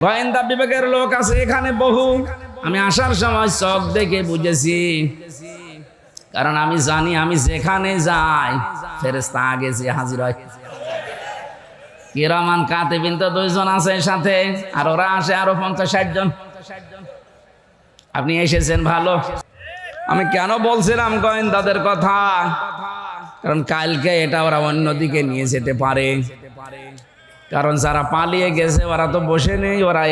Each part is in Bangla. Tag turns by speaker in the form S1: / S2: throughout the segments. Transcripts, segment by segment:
S1: গোয়েন্দা বিভাগের লোক আছে এখানে বহু। আমি আসার সময় চোখ দেখে বুঝেছি, কারণ আমি জানি আমি যেখানে যাই ফেরেশতা আগে যে হাজির হয়। কিরামান কাতিবিন তো 2 জন আছে সাথে, আর ওরা আসে আরো 50-60 জন। আপনি এসেছেন ভালো। আমি কেন বলছিলাম গোয়েন্দাদের কথা, কারণ কালকে এটা ওরা অন্যদিকে নিয়ে যেতে পারে। কারণ যারা পালিয়ে গেছে ওরা তো বসে নেই, ওরা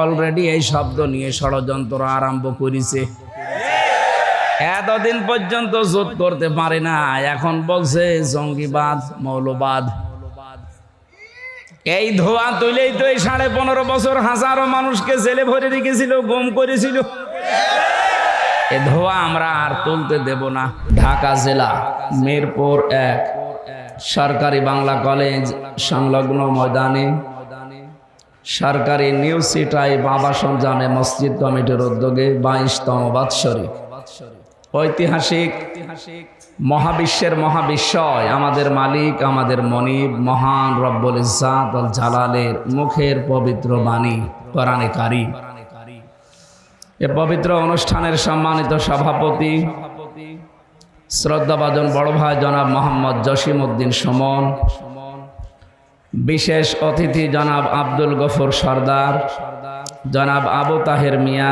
S1: অলরেডি এই শব্দ নিয়ে ষড়যন্ত্র আরম্ভ করেছে। এতদিন পর্যন্ত জোট করতে পারে না, এখন বলছে জঙ্গিবাদ, মৌলবাদ। এই ধোয়া তুলেই তো এই 15.5 বছর হাজারো মানুষকে জেলে ভরে রেখেছিল, গুম করেছিল। এ ধোয়া আমরা আর তুলতে দেব না। ঢাকা জেলা মিরপুর 1 সরকারি বাংলা কলেজ সংলগ্ন ময়দানে সরকারি নিউ সিটাই আবাসন জামে মসজিদ কমিটির উদ্যোগে 22তম বাৎসরিক ঐতিহাসিক মহাবিশ্বের মহাবিস্ময় আমাদের মালিক, আমাদের মনিব, মহান রব্বুল ইজ্জাত আল জালালের মুখের পবিত্র বাণী কোরআনে কারীম। এ পবিত্র অনুষ্ঠানের সম্মানিত সভাপতি শ্রদ্ধাভাজন বড় ভাই জনাব মোহাম্মদ জসিম উদ্দিন সুমন, বিশেষ অতিথি জনাব আব্দুল গফুর সরদার, জনাব আবু তাহের মিয়া,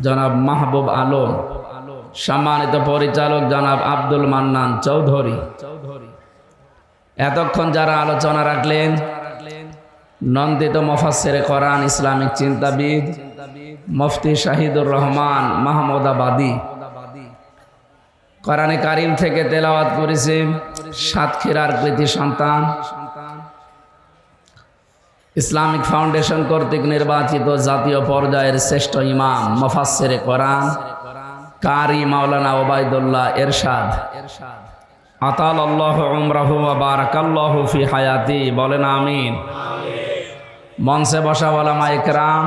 S1: জনাব মাহবুব আলম, সম্মানিত পরিচালক জনাব আব্দুল মান্নান চৌধুরী। এতক্ষণ যারা আলোচনা রাখলেন, নন্দিত মুফাসসিরে কোরআন, ইসলামিক চিন্তাবিদ মুফতি শাহিদুর রহমান মাহমুদাবাদী, কোরআনে কারীম থেকে তেলাওয়াত করেছে সাতক্ষীরার কৃতি সন্তান, ইসলামিক ফাউন্ডেশন কর্তৃক নির্বাচিত জাতীয় পর্যায়ের শ্রেষ্ঠ ইমাম মুফাসসিরে কোরআন কারি মাওলানা ওবায়দুল্লাহ এরশাদ। আতালাল্লাহু উমরাহু ওয়া বারাকাল্লাহু ফি হায়াতি, বলেন আমিন। মঞ্চে বসা ওলামা ইকরাম,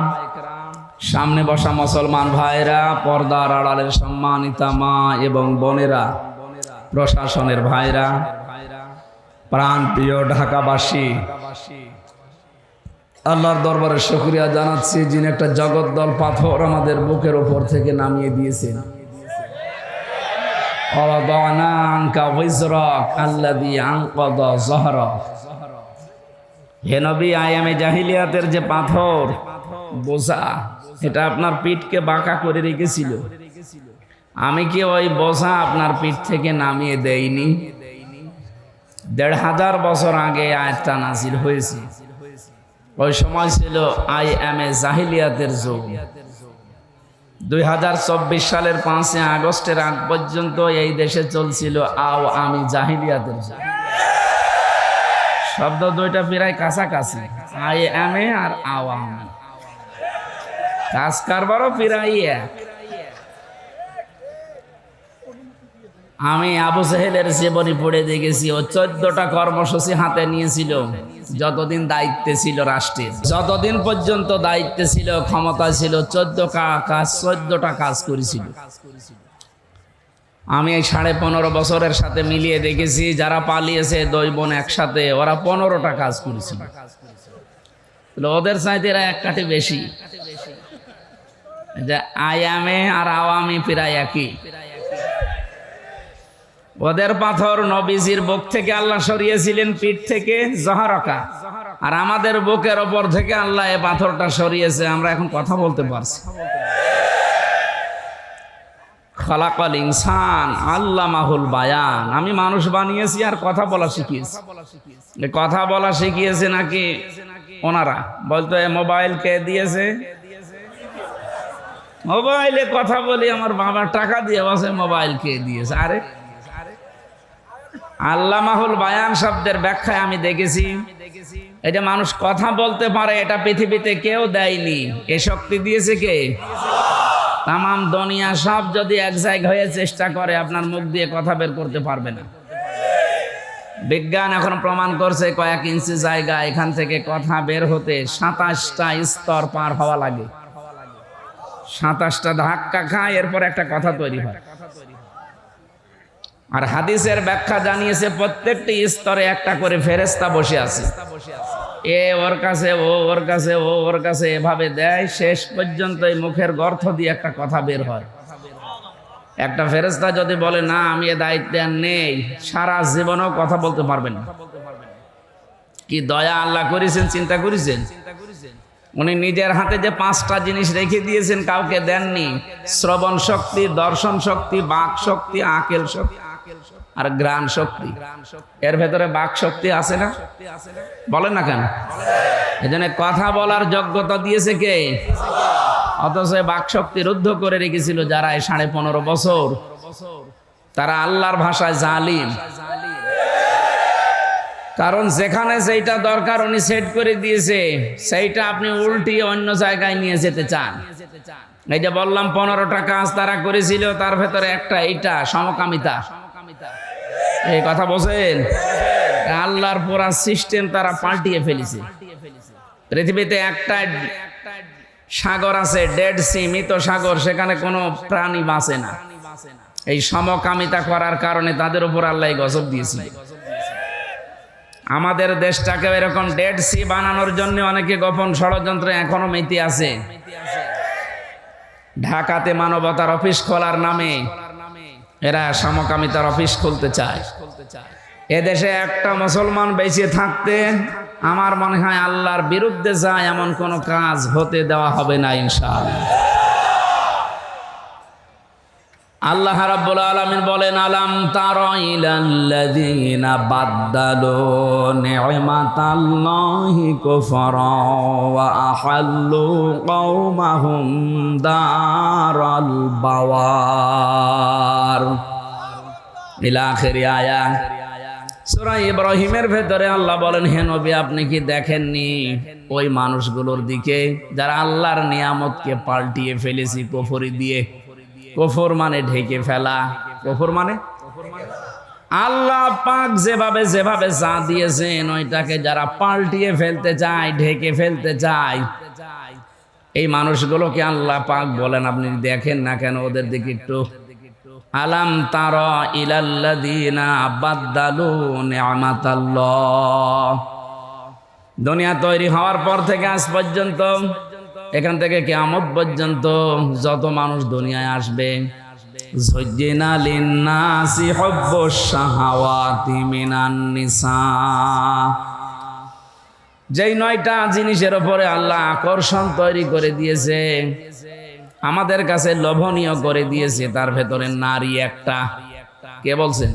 S1: সামনে বসা মুসলমান ভাইরা, পর্দার আড়ালের সম্মানিতা মা এবং বোনেরা, প্রশাসনের ভাইরা, প্রাণপ্রিয় ঢাকাবাসী, আল্লাহর দরবারে শুকরিয়া জানাচ্ছি যিনি একটা জগদ্দল পাথর আমাদের বুকের উপর থেকে নামিয়ে দিয়েছেন। হে নবী, আয়ামে জাহিলিয়াতের যে পাথর বোঝা, এটা আপনার পিঠকে বাঁকা করে রেখেছিল। আমি কি ওই বোঝা আপনার পিঠ থেকে নামিয়ে দেইনি? 1500 বছর আগে আয়াতটা নাজিল হয়েছে। ওই সময় ছিল আইএমএ জাহিলিয়াতের যুগ। 2024 সালের 5 আগস্টের আগ পর্যন্ত এই দেশে চলছিল আওয়ামী জাহিলিয়াতের যুগ। শব্দ দুইটা প্রায় কাছাকাছি, আইএমএ আর আওয়ামী, কাজ কারবারও প্রায় এক। আমি আবু জাহেলের জীবনী পড়ে দেখেছি, ও 14টা কর্মসূচি হাতে নিয়েছিল যতদিন দায়িত্বে ছিল রাষ্ট্রের। যতদিন পর্যন্ত দায়িত্বে ছিল, ক্ষমতা ছিল, 14টা কাজ করেছিল। আমি এই 15.5 বছরের সাথে মিলিয়ে দেখেছি, যারা পালিয়েছে 2 বোন একসাথে, ওরা 15টা কাজ করেছিল। ওদের চাইতে এরা 1 কাঠি বেশি। যে আয়ামে আর আওয়ামী প্রায় একই। ওদের পাথর নবীজির বুক থেকে আল্লাহ সরিয়েছিলেন, পিঠ থেকে জহরকা, আর আমাদের বুকের ওপর থেকে আল্লাহ এই পাথরটা সরিয়েছে। আমরা এখন কথা বলতে পারছি। খালাকাল ইনসান আল্লামাহুল বায়ান, আমি মানুষ বানিয়েছি আর কথা বলা শিখিয়েছি। কথা বলা শিখিয়েছে নাকি ওনারা? বলতো এ মোবাইল কে দিয়েছে? মোবাইলে কথা বলি, আমার বাবা টাকা দিয়ে বসে, মোবাইল কে দিয়েছে? আরে আল্লামাহুল বায়ান শব্দের ব্যাখ্যায় আমি দেখেছি, এটা মানুষ কথা বলতে পারে, এটা পৃথিবীতে কেউ দেয়নি। এ শক্তি দিয়েছে কে? তামাম দুনিয়া সব যদি এক জায়গা হয়ে চেষ্টা করে, আপনার মুখ দিয়ে কথা বের করতে পারবে না। বিজ্ঞান এখন প্রমাণ করছে, কয়েক ইঞ্চি জায়গা এখান থেকে কথা বের হতে 27টা স্তর পার হওয়া লাগে। 27টা ধাক্কা খায়, এরপর একটা কথা তৈরি হয়। আর হাদিসের ব্যাখ্যা জানিয়েছে, প্রত্যেকটি স্তরে একটা করে ফেরেশতা বসে আছে। এ ওর কাছে, ও ওর কাছে, ও ওর কাছে, এভাবে দেয়। শেষ পর্যন্ত এই মুখের গর্ত দিয়ে একটা কথা বের হয়। একটা ফেরেশতা যদি বলে না আমি এ দায়িত্বে আর নেই, সারা জীবনেও কথা বলতে পারবেন না। কি দয়া আল্লাহ করেছেন, চিন্তা করেছেন? উনি নিজের হাতে যে 5টা জিনিস রেখে দিয়েছেন, কাউকে দেননি। শ্রবণ শক্তি, দর্শন শক্তি, বাক শক্তি, আকেল শক্তি আর ঘ্রাণ শক্তি। এর ভেতরে বাক শক্তি আছে না? বলেন না কেন? এজন্য কথা বলার যোগ্যতা দিয়েছে কে? অথচ বাক শক্তি রুদ্ধ করে রেখেছিল যারা এই 15.5 বছর। তারা আল্লাহর ভাষায় জালিম। কারণ যেখানে যেটা দরকার উনি সেট করে দিয়েছে, সেইটা আপনি উল্টিয়ে অন্য জায়গায় নিয়ে যেতে চান। এই যে বললাম 15টা কাজ তারা করেছিল, তার ভেতরে একটা এইটা সমকামিতা। এই কথা বলছেন? আল্লাহর পুরা সিস্টেম তারা পাল্টিয়ে ফেলেছে। পৃথিবীতে একটা সাগর আছে, ডেড সি, মৃত সাগর, সেখানে কোনো প্রাণী বাঁচে না। এই সমকামিতা করার কারণে তাদের উপর আল্লাহ গজব দিয়েছিল। আমাদের দেশটাকে এরকম ডেড সি বানানোর জন্য অনেকে গোপন ষড়যন্ত্র এখনো মেতে আছে। ঢাকাতে মানবতার অফিস খোলার নামে এরা সমকামিতার অফিস খুলতে চায়। এদেশে একটা মুসলমান বেঁচে থাকতে আমার মনে হয় আল্লাহর বিরুদ্ধে যায় এমন কোন কাজ হতে দেওয়া হবে না ইনশাআল্লাহ। আল্লাহ রাব্বুল আলামিন বলেন, আলাম তারা ইলাল্লাযীনা বাদদালু নি'মাতাল্লাহি কুফরা ওয়া আহাল্লু কওমাহুম দারাল বাওয়ার। ইলা আখির আয়াত। সূরা ইব্রাহিমের ভেতরে আল্লাহ বলেন, হে নবী আপনি কি দেখেননি ওই মানুষগুলোর দিকে যারা আল্লাহর নিয়ামতকে পাল্টিয়ে ফেলেছি কুফরি দিয়ে। কুফর মানে ঢেকে ফেলা। কুফর মানে আল্লাহ পাক যেভাবে যেভাবে যা দিয়েছেন ওইটাকে যারা পাল্টিয়ে ফেলতে চায়, ঢেকে ফেলতে চায়, এই মানুষগুলোকে আল্লাহ পাক বলেন আপনি দেখেন না কেন ওদের দিকে একটু। আলাম তারা ইলাল্লাযীনা বাদদালু নি'মাতাল্লাহ। দুনিয়া তৈরি হওয়ার পর থেকে আজ পর্যন্ত, এখান থেকে কিয়ামত পর্যন্ত যত মানুষ দুনিয়ায় আসবে, যুজ্জিনা লিন্নাসি হুব্বুশ শাহাওয়াতি মিনান নিসা। যেই 9টা জিনিসের উপরে আল্লাহ আকর্ষণ তৈরি করে দিয়েছে, আমাদের কাছে লোভনীয় করে দিয়েছে, তার ভেতরে নারী একটা। কে বলছেন?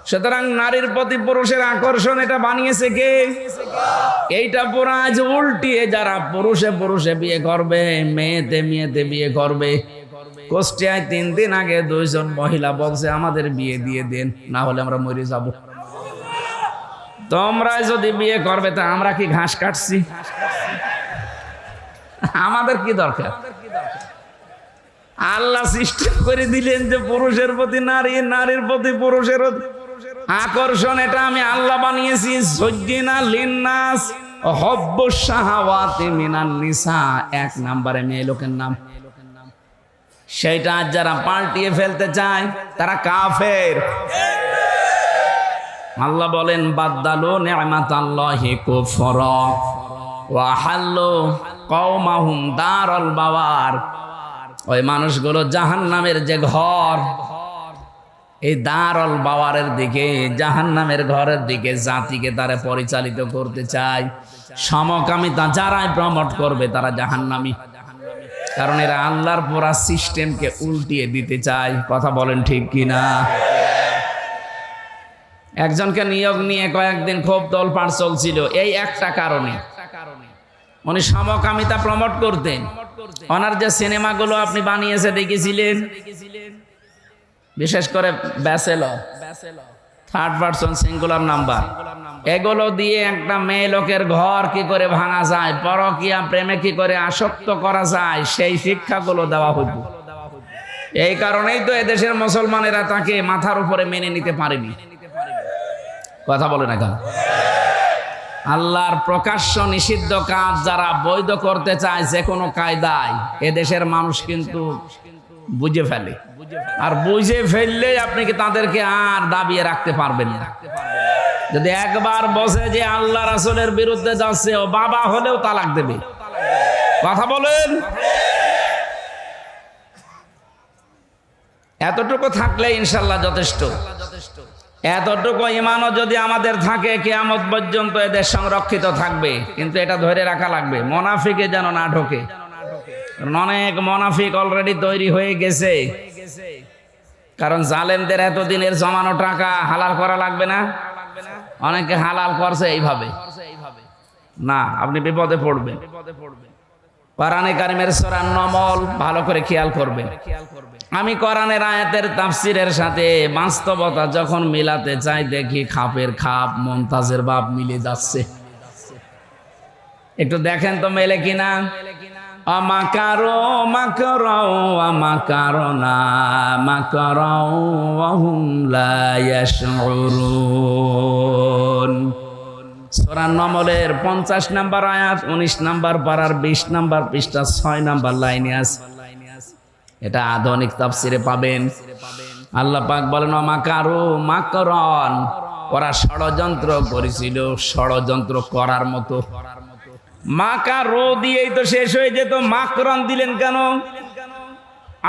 S1: সুতরাং নারীর প্রতি পুরুষের আকর্ষণ এটা বানিয়েছে কে? এইটা পুরা আজ উল্টিয়ে যারা পুরুষে পুরুষে বিয়ে করবে, মেয়েতে মেয়েতে বিয়ে করবে। কুষ্টিয়ায় 3 দিন আগে 2 জন মহিলা বলছে আমাদের বিয়ে দিয়ে দেন, না হলে আমরা মরে যাব। তোমরা যদি বিয়ে করবে তা আমরা কি ঘাস কাটছি? আমাদের কি দরকার? আল্লাহ সিস্টেম করে দিলেন যে পুরুষের প্রতি নারী, নারীর প্রতি পুরুষের আকর্ষণ। এটা আমি আল্লাহ বানিয়েছি। যুজ্জিনা লিন্নাস হুব্বুশ শাহাওয়াতি মিনান নিসা, 1 নম্বরে মেয়ে লোকের নাম। সেইটা যারা পাল্টিয়ে ফেলতে চায় তারা কাফের। আল্লাহ বলেন বাদদালু নি'মাতাল্লাহি কুফরা ওয়া হাল্লু কওমাহুম দারাল বাওয়ার। ওই মানুষগুলো জাহান্নামের যে ঘর, এই দারুল বাওয়ারের দিকে, জাহান্নামের ঘরের দিকে জাতিকে তারা পরিচালিত করতে চায়। সমকামিতা যারাই প্রমোট করবে তারা জাহান্নামী। কারণ এরা আল্লাহর পুরা সিস্টেমকে উল্টিয়ে দিতে চায়। কথা বলেন ঠিক কিনা? একজনকে নিয়োগ নিয়ে কয়েকদিন খুব তোলপাড় চলছিল এই একটা কারণে। উনি সমকামিতা প্রমোট করতেন। ওনার যে সিনেমাগুলো আপনি বানিয়েছে দেখেছিলেন, বিশেষ করে bachelor, 3rd person singular number, এগুলো দিয়ে একটা মেয়ে লোকের ঘর কি করে ভাঙা যায়, পরকীয়া প্রেমে কি করে আসক্ত করা যায়, সেই শিক্ষাগুলো দেওয়া হতো। এই কারণেই তো এদেশের মুসলমানেরা তাকে মাথার উপরে মেনে নিতে পারেনি। কথা বলে না কেন? আল্লাহর প্রকাশ্য নিষিদ্ধ কাজ যারা বৈধ করতে চায় যে কোনো কায়দায়, এদেশের মানুষ কিন্তু বুঝে ফেলে। আর বুঝে ফেললে আপনি কি তাদেরকে আর দাবিয়ে রাখতে পারবেন না। যদি একবার বসে যে আল্লাহ রাসূলের বিরুদ্ধে যাচ্ছে, ও বাবা হলেও তালাক দেবে। কথা বলেন। এতটুকু থাকলে ইনশাল্লাহ যথেষ্ট। এতটুকু ঈমানও যদি আমাদের থাকে, কিয়ামত পর্যন্ত এদের সংরক্ষিত থাকবে। কিন্তু এটা ধরে রাখা লাগবে, মুনাফিকে যেন না ঢোকে। অনেক মুনাফিক অলরেডি তৈরি হয়ে গেছে। কারণ জালেমদের এতদিনের জমানো টাকা হালাল করা লাগবে না? অনেকে হালাল করছে এইভাবে। না, আপনি বিপদে পড়বেন। কোরআনে কারিমের সূরা নমল ভালো করে খেয়াল করবেন। আমি কোরআনের আয়াতের তাফসীরের সাথে বাস্তবতা যখন মিলাতে চাই, দেখি খাপের খাপ মুমতাজের বাপ মিলে যাচ্ছে। একটু দেখেন তো মেলে কিনা। আমাকারো মাকরাও আমাকারনা মাকরাও ওয়া হুম লা ইয়াশউরুন। সূরা নমলের 50 নম্বর আয়াত, 19 নম্বর পারার 20 নম্বর পৃষ্ঠা 6 নম্বর লাইনে আছে। এটা আধুনিক তাফসিরে পাবেন। আল্লাহ পাক বলেন মাকারু মাকরান, ওরা ষড়যন্ত্র করেছিল ষড়যন্ত্র করার মতো। মাকারু দিয়েই তো শেষ হয়ে যেত, মাকরান দিলেন কেন?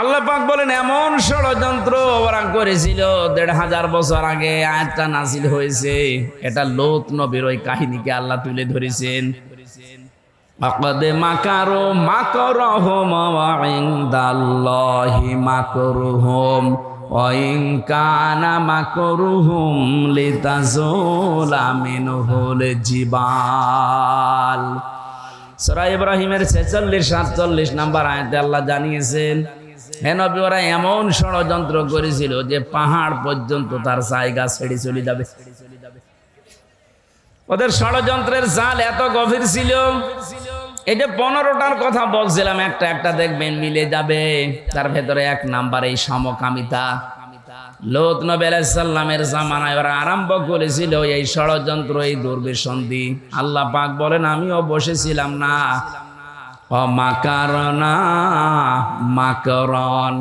S1: আল্লাহ পাক বলেন এমন ষড়যন্ত্র ওরা করেছিল 1500 বছর আগে আয়াতটা নাযিল হয়েছে। এটা লূত নবীর ওই কাহিনীকে আল্লাহ তুলে ধরেছেন। আকাদ মাকারু মাকরহুম ওয়া ইনদাল্লাহি মাকরুহুম ওয়া ইন কানা মাকরুহুম লিতাজুলা মিনহুল জিবাল। সূরা ইব্রাহিমের 46-47 নম্বর আয়াতে আল্লাহ জানিয়েছেন, হে নবী, ওরা এমন ষড়যন্ত্র করেছিল যে পাহাড় পর্যন্ত তার জায়গা ছেড়ে চলে যাবে। ওদের ষড়যন্ত্রের জাল এত গভীর ছিল। এই যে 15টার কথা বলছিলাম, একটা একটা দেখবেন মিলে যাবে। তার ভেতরে 1 নাম্বার এই সমকামিতা। লূত নবী আলাইহিস সালামের জামানায় ওরা আরম্ভ করেছিল এই ষড়যন্ত্র, এই দুর্বিসন্ধি। আল্লাহ পাক বলেন আমিও বসেছিলাম না। মাকারনা মাকরন,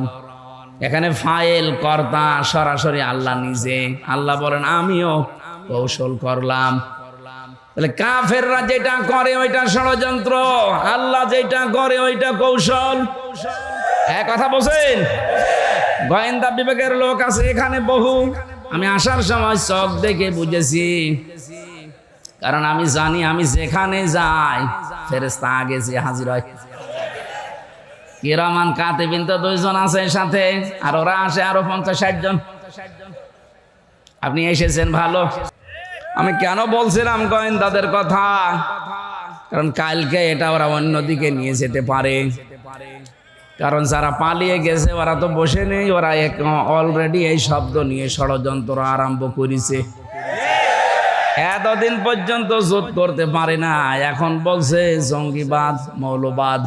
S1: এখানে ফাইল কর্তা সরাসরি আল্লাহ নিজে। আল্লাহ বলেন আমিও কৌশল করলাম। তাহলে কাফেররা যেটা করে ওইটা ষড়যন্ত্র, আল্লাহ যেটা করে ওইটা কৌশল। এক কথা বলছেন। গোয়েন্দা বিভাগের লোক আছে এখানে বহু। আমি আসার সময় চোখ দেখে বুঝেছি, কারণ আমি জানি আমি যেখানে যাই ফেরেশতা আগে যে হাজির হয়। কিরামান কাতিবিন তো 2 জন আছে সাথে, আর ওরা আসে আরো 50-60 জন। আপনি এসেছেন ভালো। আমি কেন বলছিলাম গোয়েন্দাদের কথা, কারণ কালকে এটা ওরা অন্যদিকে নিয়ে যেতে পারে। কারণ যারা পালিয়ে গেছে ওরা তো বসে নেই, ওরা অলরেডি এই শব্দ নিয়ে ষড়যন্ত্র আরম্ভ করেছে। এতদিন পর্যন্ত জোট করতে পারে না, এখন বলছে জঙ্গিবাদ মৌলবাদ।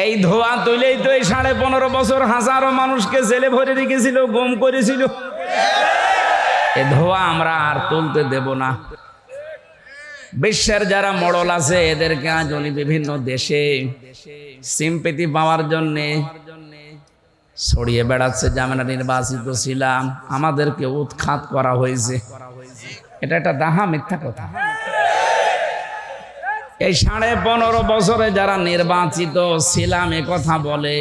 S1: এই ধোয়া তুলেই তো এই 15.5 বছর হাজারো মানুষকে জেলে ভরে রেখেছিল, গুম করেছিল। এ ধোয়া আমরা আর তুলতে দেব না। বিশ্বের যারা মডল আছে এদেরকে আজ উনি বিভিন্ন দেশে সিম্পেথি পাওয়ার জন্য ছড়িয়ে বেড়াচ্ছে যে আমরা নির্বাচিত ছিলাম, আমাদেরকে উৎখাত করা হয়েছে। এটা একটা দাহা মিথ্যা কথা। এই 15.5 বছরে যারা নির্বাচিত ছিলাম এ কথা বলে,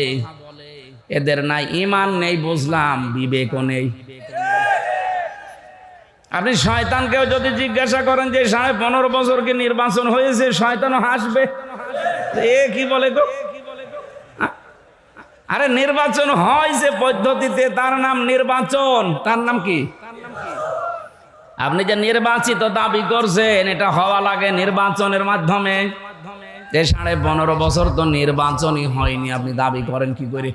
S1: এদের নাই ঈমান নেই বুঝলাম, বিবেকও নেই। আপনি শয়তানকেও যদি জিজ্ঞাসা করেন যে 15.5 বছর কি নির্বাচন হয়েছে, শয়তানও হাসবে। এ কি বলে গো? আরে নির্বাচন হয় যে পদ্ধতিতে, তার নাম নির্বাচন। তার নাম কি? আপনি যে নির্বাচিত দাবি করছেন, এটা হওয়া লাগে নির্বাচনের মাধ্যমে। যে 15.5 বছর তো নির্বাচনই হয়নি, আপনি দাবি করেন কি করে?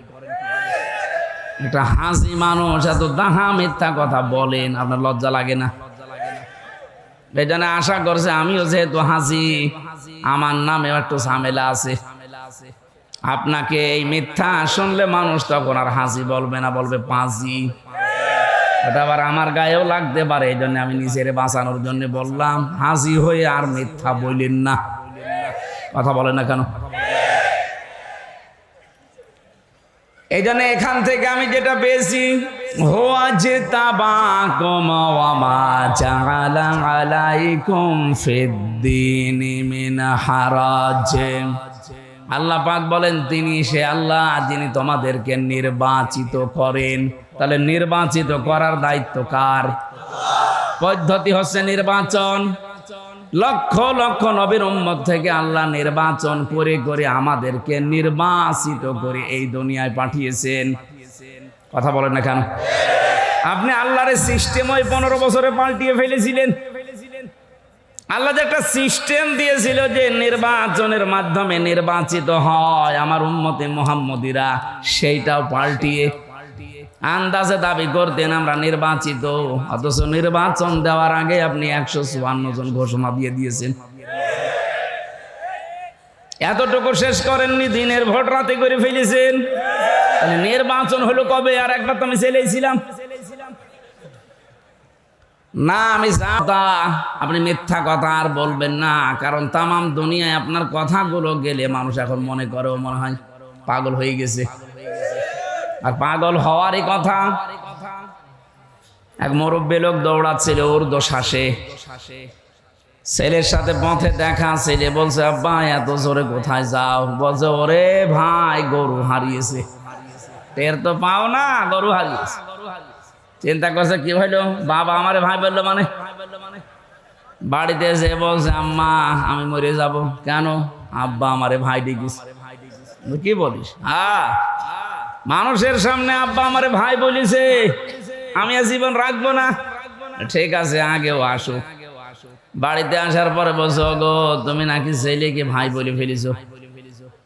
S1: এটা হাসি মানুষ এত দাহা মিথ্যা কথা বলেন, আপনার লজ্জা লাগে না? এই জন্য আশা করছে আমিও যেহেতু হাসি, আমার নামে একটু ঝামেলা আছে। আপনাকে এই মিথ্যা শুনলে মানুষ তখন আর হাসি বলবে না, বলবে পাঁজি। ওটা আবার আমার গায়েও লাগতে পারে, এই জন্য আমি নিজের বাঁচানোর জন্য বললাম হাসি হয়ে আর মিথ্যা বললেন না। কথা বলেন না কেন? এই জন্য এখান থেকে আমি যেটা পেয়েছি, হুয়া জিতাবাকুম ওয়া মা জাআলা আলাইকুম ফিদ্দীনি মিন হারাজ। আল্লাহ পাক বলেন তিনি সে আল্লাহ যিনি তোমাদেরকে নির্বাচিত করেন। তাহলে নির্বাচিত করার দায়িত্ব কার? পদ্ধতি হচ্ছে নির্বাচন। লক্ষ লক্ষ নবীর উম্মত থেকে আল্লাহ নির্বাচন করে করে আমাদেরকে নির্বাচিত করে এই দুনিয়ায় পাঠিয়েছেন। কথা বলেন না কেন? আপনি আল্লাহর সিস্টেম ওই 15 বছরে পাল্টিয়ে ফেলেছিলেন। আল্লাহ যে একটা সিস্টেম দিয়েছিল যে নির্বাচনের মাধ্যমে নির্বাচিত হয় আমার উম্মতে মুহাম্মদীরা, সেইটাও পাল্টিয়ে আন্দাজে দাবি করতেন আমরা নির্বাচিত, অথচ নির্বাচন দেওয়ার আগে আপনি 154 জন ঘোষণা দিয়ে দিয়েছেন। এতটুকু শেষ করেননি, দিনের ভোট রাতে করে ফেলেছেন। নির্বাচন হলো কবে? আর একবার তো আমি ছেলেছিলাম না, আমি জানতা। আপনি মিথ্যা কথা আর বলবেন না, কারণ তামাম দুনিয়ায় আপনার কথাগুলো গেলে মানুষ এখন মনে করে ও মনে হয় পাগল হয়ে গেছে। আর পাগল হওয়ারই কথা। এক মুরব্বী লোক দৌড়াচ্ছিল উর্দু শ্বাসে, ছেলের সাথে পথে দেখা, ছেলে বলছে আব্বা এত জোরে কোথায় যাও? বলছে ওরে ভাই গরু হারিয়েছে। টের তো পাও না, গরু হারিয়েছে। চিন্তা করছে কি হইলো, বাবা আমারে ভাই বললো মানে? বাড়িতে এসে বলছে আম্মা আমি মরে যাব। কেন? আব্বা আমারে ভাই ডেকেছে। কি বলিস? মানুষের সামনে আব্বা আমারে ভাই বলিছে, আমি আর জীবন রাখবো না। ঠিক আছে আগেও আসো। বাড়িতে আসার পরে বলছো গো তুমি নাকি ছেলেকে ভাই বলে ফেলিছো।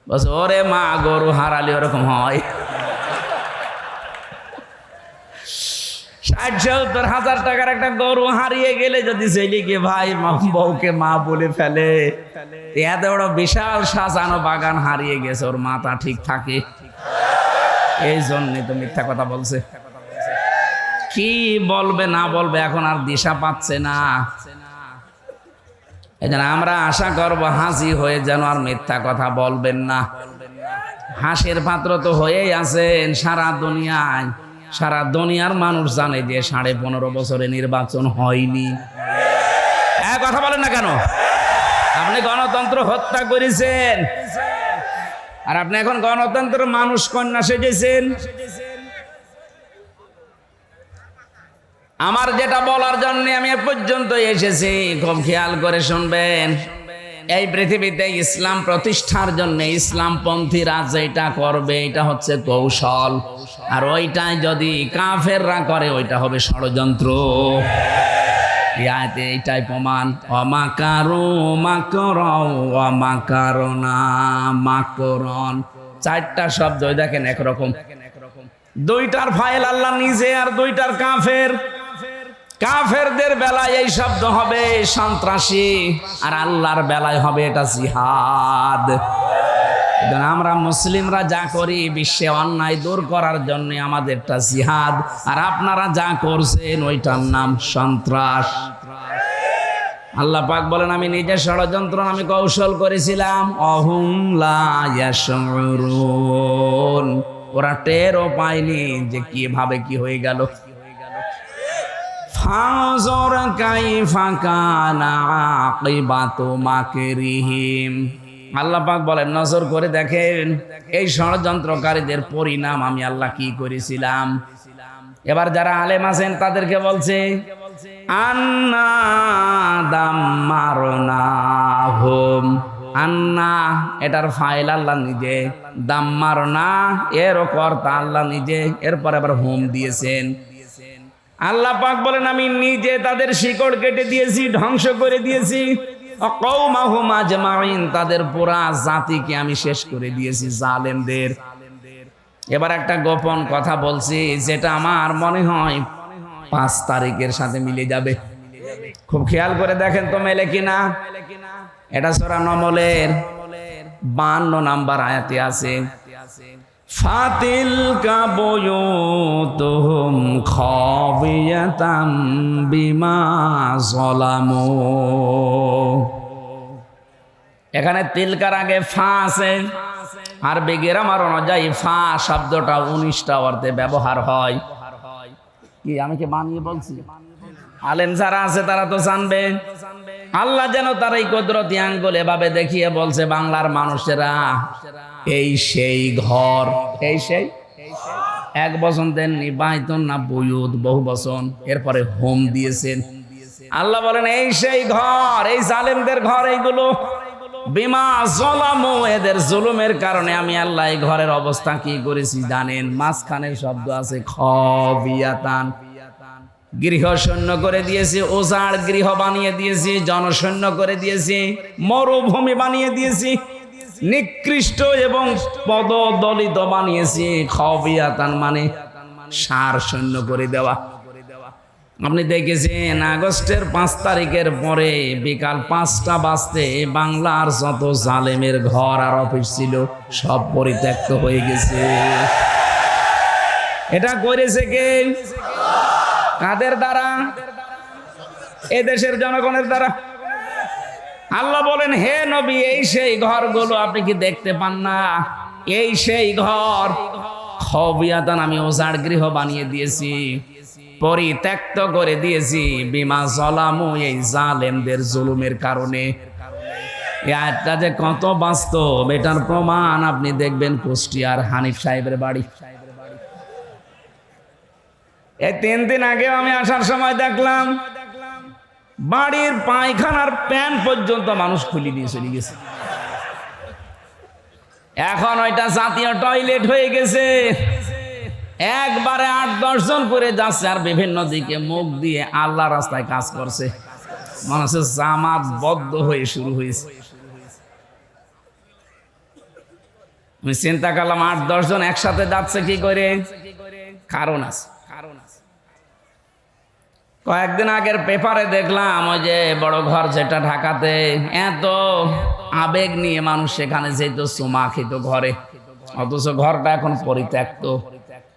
S1: বলছো ওরে মা গরু হারালে ওরকম হয়। 60-70 টাকার একটা গরু হারিয়ে গেলে যদি ছেলেকে ভাই বউকে মা বলে ফেলে, এত বড় বিশাল সাজানো বাগান হারিয়ে গেছে, ওর মাথা ঠিক থাকে? এই জন্যই তো মিথ্যা কথা বলছে। কি বলবে না বলবে এখন আর দিশা পাচ্ছে না। এই জন্য আমরা আশা করবো হাসি হয়ে যেন আর মিথ্যা কথা বলবেন না। হাসির পাত্র তো হয়েই আছেন সারা দুনিয়ায়। সারা দুনিয়ার মানুষ জানে যে 15.5 বছরে নির্বাচন হয়নি। কথা বলেন না কেন? আপনি গণতন্ত্র হত্যা করেছেন, আর আপনি এখন গণতন্ত্র মানুষ কন্যা সেজেছেন। আমার যেটা বলার জন্য আমি এ পর্যন্ত এসেছি, খুব খেয়াল করে শুনবেন। এই পৃথিবীতে ইসলাম প্রতিষ্ঠার জন্য ইসলামপন্থীরা যেটা করবে এটা হচ্ছে কৌশল, আর ওইটাই যদি কাফেররা করে ওইটা হবে ষড়যন্ত্র। এইটাই প্রমাণ। অমাকারু মাকরাও অমাকারনা মাকরন, 4টা শব্দ দেখেন একরকম। 2টার ফাইল আল্লাহ নিজে আর 2টার কাফের। কাফেরদের বেলায় এই শব্দ হবে সন্ত্রাসী, আর আল্লাহর বেলায় হবে এটা জিহাদ। আমরা মুসলিমরা যা করি বিশ্বে অন্যায় দূর করার জন্য আমাদেরটা জিহাদ, আর আপনারা যা করছেন ওইটার নাম সন্ত্রাস। আল্লাহ পাক বলেন আমি নিজে ষড়যন্ত্র আমি কৌশল করেছিলাম। অহুম লা ইয়াশউরুন, ওরা টেরও পায়নি যে কিভাবে কি হয়ে গেল। ফানজুর কাইফা কানা আকিবাতু মাকরিহিম। আল্লাহ পাক বলেন নজর করে দেখেন এই ষড়যন্ত্রকারীদের পরিণাম আমি আল্লাহ কি করেছিলাম। এবার যারা আলেম আছেন তাদেরকে বলছে আন্না দাম্মারনাহুম। আন্না এটার ফাইল আল্লাহ নিজে, দাম্মারনা এর কর্তা আল্লাহ নিজে, এরপর আবার হুম দিয়েছেন। আল্লাহ পাক বলেন আমি নিজে তাদের শিকড় কেটে দিয়েছি, ধ্বংস করে দিয়েছি। কওমাহুম আজমাইন, তাদের পুরা জাতিকে আমি শেষ করে দিয়েছি জালেমদের। এবার একটা গোপন কথা বলছি যেটা আমার মনে হয় 5 তারিখের সাথে মিলে যাবে। খুব খেয়াল করে দেখেন তো মেলে কিনা। এটা সূরা নমলের 52 নাম্বার আয়াতে আছে ফাতিলকা বুয়ুতুহুম খাবিয়াতাম বিমা যালামু। এখানে তিলকার আগে ফা আছে, আর বেগের আমার অনুযায়ী ফা শব্দটা 19টা অর্থে ব্যবহার হয়। কি আমি কি বানিয়ে বলছি? আলেম যারা আছে তারা তো জানবে। আল্লাহ যেন তার এই কুদরতি আঙ্গুল এভাবে দেখিয়ে বলছে, বাংলার মানুষেরা এই সেই ঘর, এই সেই এক বচন দেননি, বাইতুন না বুয়ুত, বহু বচন, এরপরে হোম দিয়েছেন। আল্লাহ বলেন এই সেই ঘর, এই জালেমদের ঘর এইগুলো। বিমা জলামু, এদের জুলুমের কারণে আমি আল্লাহ এই ঘরের অবস্থা কি করেছি জানেন? মাঝখানের শব্দ আছে খবিয়াতান, গৃহ শূন্য করে দিয়েছি, ওজাড় গৃহ বানিয়ে দিয়েছি, জনশূন্য করে দিয়েছি, মরুভূমি বানিয়ে দিয়েছি, নিকৃষ্ট এবং পদদলিত বানিয়েছি। খবিয়াতান মানে সার শূন্য করে দেওয়া। আপনি দেখেছেন আগস্টের 5 তারিখের পরে বিকাল 5টা বাজতে বাংলার যত জালেমের ঘর আর অফিস ছিল সব পরিত্যক্ত হয়ে গেছে। এটা করেছে কে? কাদের দ্বারা? এ দেশের জনগণের দ্বারা। আল্লাহ বলেন, হে নবী, এই সেই ঘরগুলো আপনি কি দেখতে পান না? এই সেই ঘর খবিয়াতান, আমি ওজাড় গৃহ বানিয়ে দিয়েছি, পরিত্যক্ত করে দিয়েছি। বিমা জলামু, এই জালেমদের জুলুমের কারণে। এই আয়াতটা যে কত বাস্তব এটার প্রমাণ আপনি দেখবেন কুষ্টিয়ার হানিফ সাহেবের বাড়ি। এই 3 দিন আগে আমি আসার সময় দেখলাম বাড়ির পায়খানার প্যান পর্যন্ত মানুষ খুলে দিয়ে চলে গেছে। এখন ওইটা জাতীয় টয়লেট হয়ে গেছে। একবারে 8-10 জন করে যাচ্ছে আর বিভিন্ন দিকে মুখ দিয়ে আল্লাহ রাস্তায় কাজ করছে। মানুষের জামাত বদ্ধ হয়ে শুরু হয়েছে। আমি চিন্তা করলাম 8-10 জন একসাথে যাচ্ছে কি করে? কারণ আছে। কয়েকদিন আগের পেপারে দেখলাম ওই যে বড় ঘর যেটা ঢাকাতে, এত আবেগ নিয়ে মানুষ সেখানে যেত, চুমা খেত ঘরে, অথচ ঘরটা এখন পরিত্যক্ত।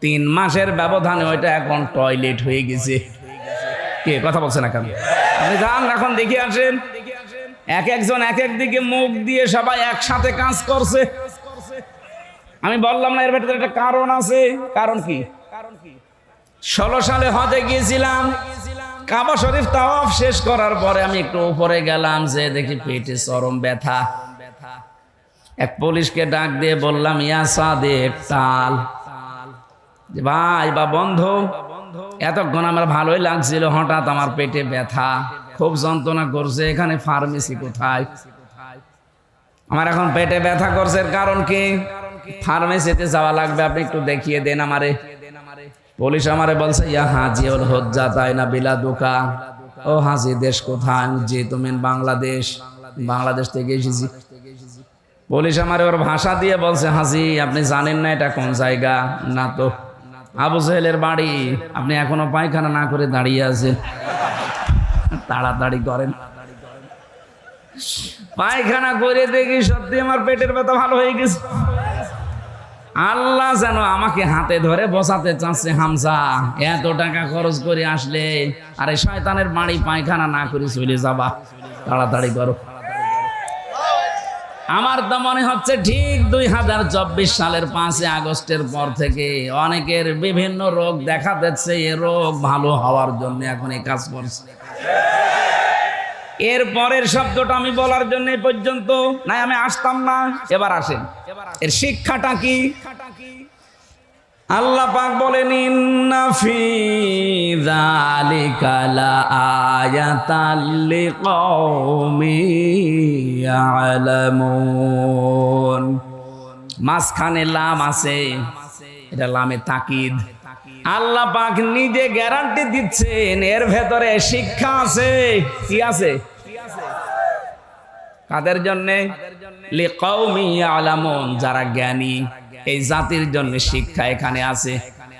S1: 3 মাসের ব্যবধানে ওইটা এখন টয়লেট হয়ে গেছে। কে কথা বলছে না কেন? আপনি যান এখন দেখে আসেন, এক একজন এক এক দিকে মুখ দিয়ে সবাই একসাথে কাজ করছে। আমি বললাম না এর ভেতরে একটা কারণ আছে। কারণ কি? 16 সালে হজে গিয়েছিলাম, কাবা শরীফ তাওয়াফ শেষ করার পরে আমি একটু উপরে গেলাম, যে দেখি পেটে চরম ব্যথা। এক পুলিশকে ডাক দিয়ে বললাম, ইয়া সাদেক তাল, যে ভাই বা বন্ধু, এতক্ষণ আমার ভালোই লাগছিল, হঠাৎ আমার পেটে ব্যথা, খুব যন্ত্রণা করছে, এখানে ফার্মেসি কোথায়? আমার এখন পেটে ব্যথা করছে, এর কারণ কি? ফার্মেসিতে যাওয়া লাগবে, আপনি একটু দেখিয়ে দেন আমারে। পুলিশ আমারে বলছে, ইয়া হাজি ওল হজ্জা তাই না বিলা দুকা। ও হাজি, দেশ কোথায়? যে তুমি বাংলাদেশ। বাংলাদেশ থেকে এসেছি। পুলিশ আমারে ওর ভাষা দিয়ে বলছে, হাজি আপনি জানেন না এটা কোন জায়গা? না তো। আবু জেহেলের বাড়ি। আপনি এখনো পায়খানা না করে দাঁড়িয়ে আছেন, তাড়াতাড়ি করেন। পায়খানা করে দেখি সত্যি আমার পেটের ব্যথা ভালো হয়ে গেছে। আল্লাহ যেন আমাকে হাতে ধরে বসাতে চাচ্ছে, হামজা এত টাকা খরচ করে আসলে আরে শয়তানের বাড়ি পায়খানা না করে চলে যাবা, তাড়াতাড়ি করো। আমার তো মনে হচ্ছে ঠিক 2024 সালের 5 আগস্টের পর থেকে অনেকের বিভিন্ন রোগ দেখা দিচ্ছে, এ রোগ ভালো হওয়ার জন্য এখন এই কাজ করছে। এর পরের শব্দটা আমি বলার জন্য পর্যন্ত নাই আমি আসতাম না। এবার আসেন, এর শিক্ষাটা কি? আল্লাহ পাক বলেন, ইন্না ফি যালিকা লাআয়াতাল লিকওমিন ইয়ালামুন। মাঝখানে লাম আছে, এটা লামে তাকিদ। আল্লাহ পাক নিজে গ্যারান্টি দিচ্ছেন এর ভেতরে শিক্ষা আছে। কি আছে? কাদের জন্যে? লিকওমি ইয়ালামুন, যারা জ্ঞানী, এই জাতির জন্য শিক্ষা এখানে আছে।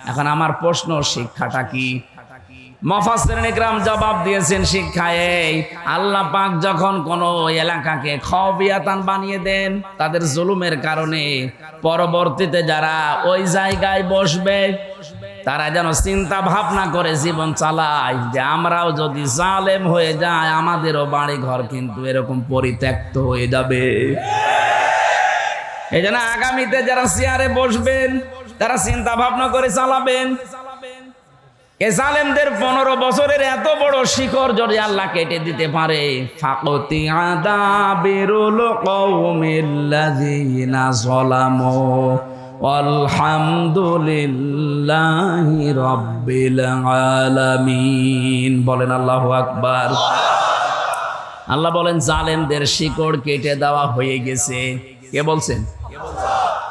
S1: এখন আমার প্রশ্ন, শিক্ষাটা কি? মুফাসসিরিন ইকরাম জবাব দিয়েছেন, শিক্ষা এই, আল্লাহ পাক যখন কোন এলাকাকে খবিয়াতান বানিয়ে দেন তাদের জুলুমের কারণে, পরবর্তীতে যারা ওই জায়গায় বসবে তারা যেন চিন্তা ভাবনা করে জীবন চালায় যে আমরাও যদি জালেম হয়ে যায় আমাদেরও বাড়ি ঘর কিন্তু এরকম পরিত্যক্ত হয়ে যাবে। এই জন্য আগামীতে যারা চেয়ারে বসবেন তারা চিন্তা ভাবনা করে চালাবেন। এ জালেমদের 15 বছরের এত বড় শিকড় যদি আল্লাহ কেটে দিতে পারে, ফাকতি আদাবিরুল কওমিল্লাযিনা যালামু আলহামদুলিল্লাহি রাব্বিল আলামিন। বলেন আল্লাহু আকবার। আল্লাহ বলেন জালেমদের শিকড় কেটে দেওয়া হয়ে গেছে। কে বলছেন?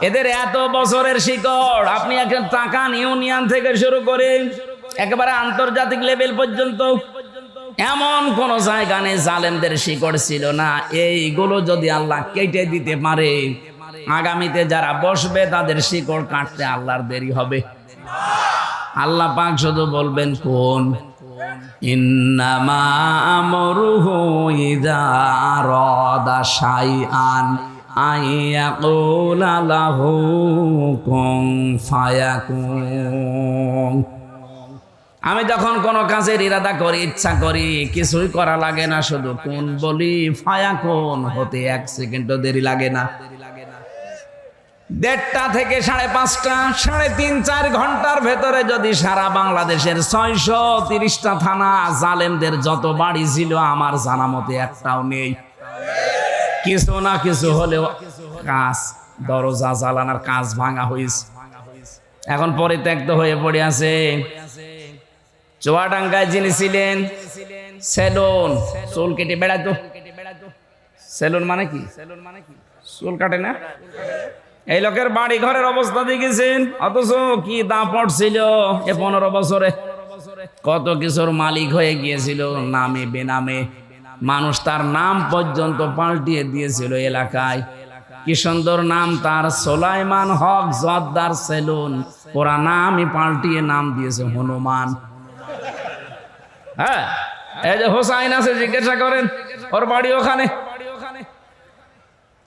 S1: এদের এত বছরের শিকড়, আপনি একটা টাকান ইউনিয়ন থেকে শুরু করে একেবারে আন্তর্জাতিক লেভেল পর্যন্ত এমন কোন জায়গা নেই জালেমদের শিকড় ছিল না। এইগুলো যদি আল্লাহ কেটে দিতে পারে, আগামীতে যারা বসবে তাদের শিকড় কাটতে আল্লাহর দেরি হবে। আল্লাহ পাক শুধু বলবেন কোন, ইন্নামা আমরুহু ইযা আরাদা শাইআন আইয়াকুলা লাহু কুন ফায়াকুন। আমি যখন কোনো কাজের ইরাদা করি, ইচ্ছা করি, কিছুই করা লাগে না, শুধু কোন বলি, ফায়াকুন হতে 1 সেকেন্ডও দেরি লাগে না। 1:30 থেকে 5:30, 3.5-4 ঘন্টার ভেতরে যদি সারা বাংলাদেশের 630টা থানা জালেমদের যত বাড়ি ছিল আমার জানা মতে একটাও নেই। কিছু না কিছু হলেও কাজ, দরজা জ্বালানোর কাজ ভাঙা হয়েছে, এখন পরিত্যক্ত হয়ে পড়ে আছে। চুয়াডাঙ্গায় যিনি ছিলেন সেলুন, চুল কেটে বেড়াতো। সেলুন মানে কি? চুল কাটে না। এই লোকের বাড়ি ঘরের অবস্থা দেখেছেন, অথচ কি দাপট ছিল এ 15 বছরে। কত কিছুর মালিক হয়ে গিয়েছিল নামে বেনামে, মানুষ তার নাম পর্যন্ত পাল্টিয়ে দিয়েছিল এলাকায়। কি সুন্দর নাম তার, সোলাইমান হক জোয়ারদার সেলুন। ওরা নামই পাল্টিয়ে নাম দিয়েছে হনুমান। হ্যাঁ, এই যে হোসাইন আছে, জিজ্ঞাসা করেন, ওর বাড়ি ওখানে।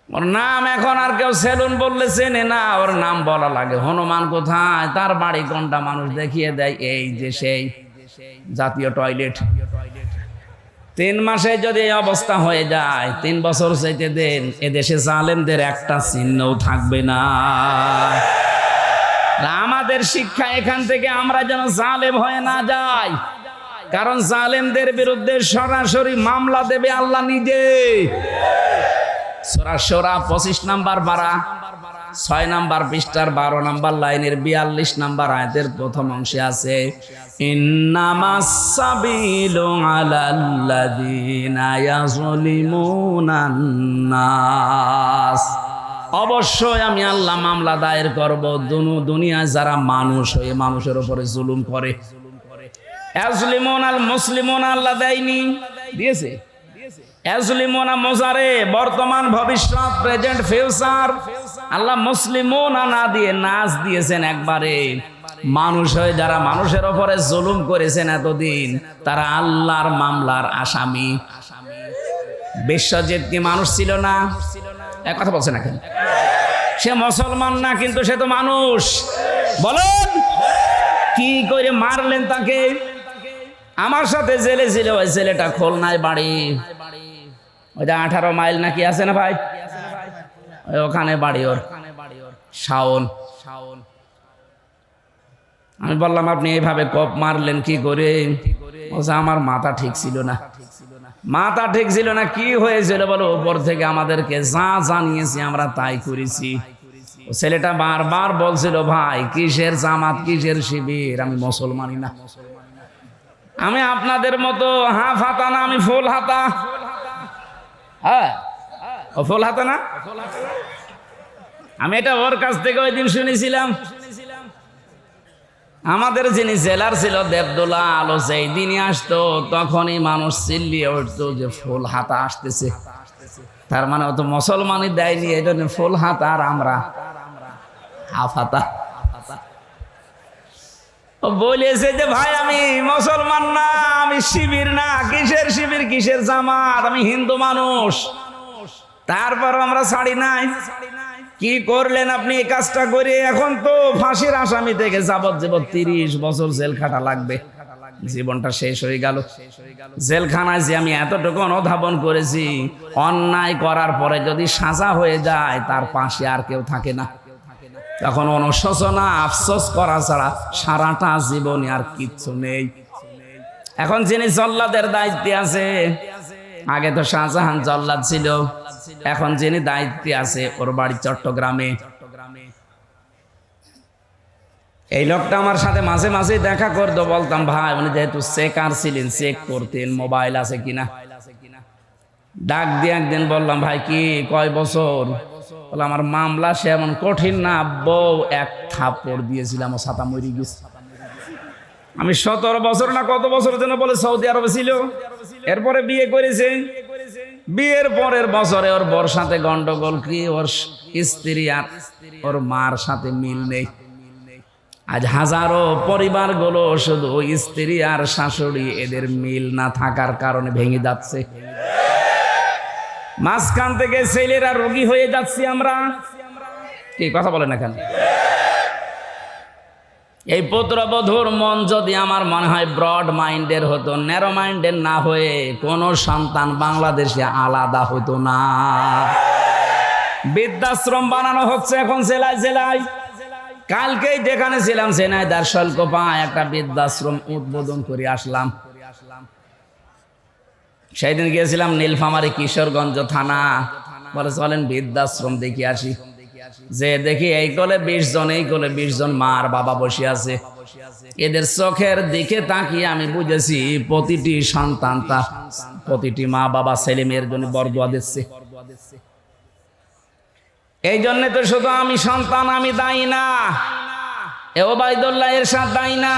S1: ওর নাম এখন আর কেউ সেলুন বললে চেনে না, ওর নাম বলা লাগে। হনুমান কোথায়, তার বাড়ি কোনটা মানুষ দেখিয়ে দেয়, এই যে সেই জাতীয় টয়লেট। 3 মাসে যদি এই অবস্থা হয়ে যায়, 3 বছর চাইতে দেন, এদেশে জালেমদের একটা চিহ্নও থাকবে না। আমাদের শিক্ষা এখান থেকে, আমরা যেন জালেম হয়ে না যাই, কারণ জালেমদের বিরুদ্ধে সরাসরি মামলা দেবে আল্লাহ নিজে। সূরা শূরা 25 নম্বর পারা 6 নম্বর পৃষ্ঠার 12 নম্বর লাইনের 42 নম্বর আয়াতের প্রথম অংশে আছে, ইন্নামাস সাবিলু আলাল্লাযিনা ইয়াযলিমুনান নাস। অবশ্যই আমি আল্লাহ মামলা দায়ের করব দুনিয়ায় যারা মানুষ হয়ে মানুষের উপরে জুলুম করে। ইয়াযলিমুনাল মুসলিমুনা আল্লাহ দেয়নি, দিয়েছে। ইয়াযলিমুনা মুজারে, বর্তমান ভবিষ্যৎ, প্রেজেন্ট ফিউচার। আল্লাহ মুসলিমুনা না দিয়ে নাস দিয়েছেন একবারে। মানুষ হয়ে যারা মানুষের উপরে জুলুম করেছেন এতদিন, তারা আল্লাহর মামলার আসামি। বিশ্বজিৎ কি মানুষ ছিল না? এক কথা বলছে না কেন? সে মুসলমান না, কিন্তু সে তো মানুষ। বলেন কি করে মারলেন তাকে? আমার সাথে জেলে ছিল ওই ছেলেটা, খুলনায় বাড়ি, ওই যে 18 মাইল নাকি আছে না ভাই, ওখানে বাড়ি ওর, শাওন। আমি বললাম আপনি এইভাবে কপ মারলেন কি করে? বলছে আমার মাথা ঠিক ছিল না। মাথা ঠিক ছিল না, কি হয়েছিল বলো? উপর থেকে আমাদেরকে যা জানিয়েছি আমরা তাই করেছি। ছেলেটা বারবার বলছিল, ভাই কিসের জামাত, কিসের শিবির, আমি মুসলমানই না, আমি আপনাদের মতো হাফ হাতা না, আমি ফুল হাতা। হ্যাঁ, ও ফুল হাতা না। আমি এটা ওর কাছ থেকে ওই দিন শুনেছিলাম। আমাদের যিনি জেলার ছিল দেবদুল্লা আলো, সেই দিনই আসতো, তখনই মানুষ চিল্লিয়ে উঠতো যে ফুল হাতা আসতেছে। তার মানে ও তো মুসলমানই দেয়নি, এই জন্য ফুল হাতা, আর আমরা হাফ হাতা। ও বলেছে যে ভাই আমি মুসলমান না, আমি শিবির না। কিসের শিবির, কিসের জামাত, আমি হিন্দু মানুষ। তারপর আমরা ছাড়ি নাই। কি করলেন আপনি এই কাজটা করে? এখন তো ফাঁসির আসামি থেকে যাবজ্জীবন 30 বছর জেল খাটা লাগবে। জীবনটা শেষ হয়ে গেল জেলখানায়। যে আমি এতটুকু অনুধাবন করেছি, অন্যায় করার পরে যদি সাজা হয়ে যায়, তার পাশে আর কেউ থাকে না। তখন অনুশোচনা আফসোস করা ছাড়া সারাটা জীবনে আর কিচ্ছু নেই। এখন যিনি জল্লাদের দায়িত্বে আছে, আগে তো শাহজাহান জল্লাদ ছিল, এখন যিনি দায়িত্বে আছে ওর বাড়ি চট্টগ্রামে। এই লোকটা আমার সাথে মাঝে মাঝে দেখা করতো, বলতাম ভাই উনি যেহেতু চেকার ছিলেন, চেক করতেন মোবাইল আছে কিনা। ডাক দিয়ে একদিন বললাম ভাই কি কয় বছর? বলে আমার মামলা সে এমন কঠিন না, বউ এক থাপ্পড় দিয়েছিলাম ও ছাতা মরি গেছে। আমি 17 বছর না কত বছর যেন বলে সৌদি আরবে ছিল, এরপরে বিয়ে করেছে। বিয়ের পরের বছরে ওর বর সাথে গন্ডগোল, কি ওর স্ত্রী আর ওর মার সাথে মিল নেই। আজ হাজারো পরিবারগুলো শুধু স্ত্রী আর শাশুড়ি এদের মিল না থাকার কারণে ভেঙে যাচ্ছে। মাঝখান থেকে ছেলেরা রোগী হয়ে যাচ্ছি আমরা। কি কথা বলেন এখানে? এই পুত্রবধূর মন যদি আমার মনে হয় ব্রড মাইন্ডের হতো, ন্যারো মাইন্ডের না হয়ে কোনো সন্তান বাংলাদেশে আলাদা হতো না। বৃদ্ধাশ্রম বানানো হচ্ছে এখন জেলায় জেলায়। কালকেই যেখানে ছিলাম ঝিনাইদহ শৈলকুপায় একটা বৃদ্ধাশ্রম উদ্বোধন করে আসলাম। সেই দিন গিয়েছিলাম নীলফামারী কিশোরগঞ্জ থানা, বলে চলেন বৃদ্ধাশ্রম দেখি আসি। যে দেখি এই কোলে 20 জন, এই কোলে 20 জন মার বাবা বসে আছে। এদের চোখের দিকে তাকিয়ে আমি বুঝেছি প্রতিটি সন্তান তার, প্রতিটি মা বাবা ছেলে মেয়ের জন্য বরদোয়া দিচ্ছে। এই জন্য তো শুধু আমি সন্তান আমি দায়ী না, ওবায়দুল্লাহ এরশাদ দায়ী না।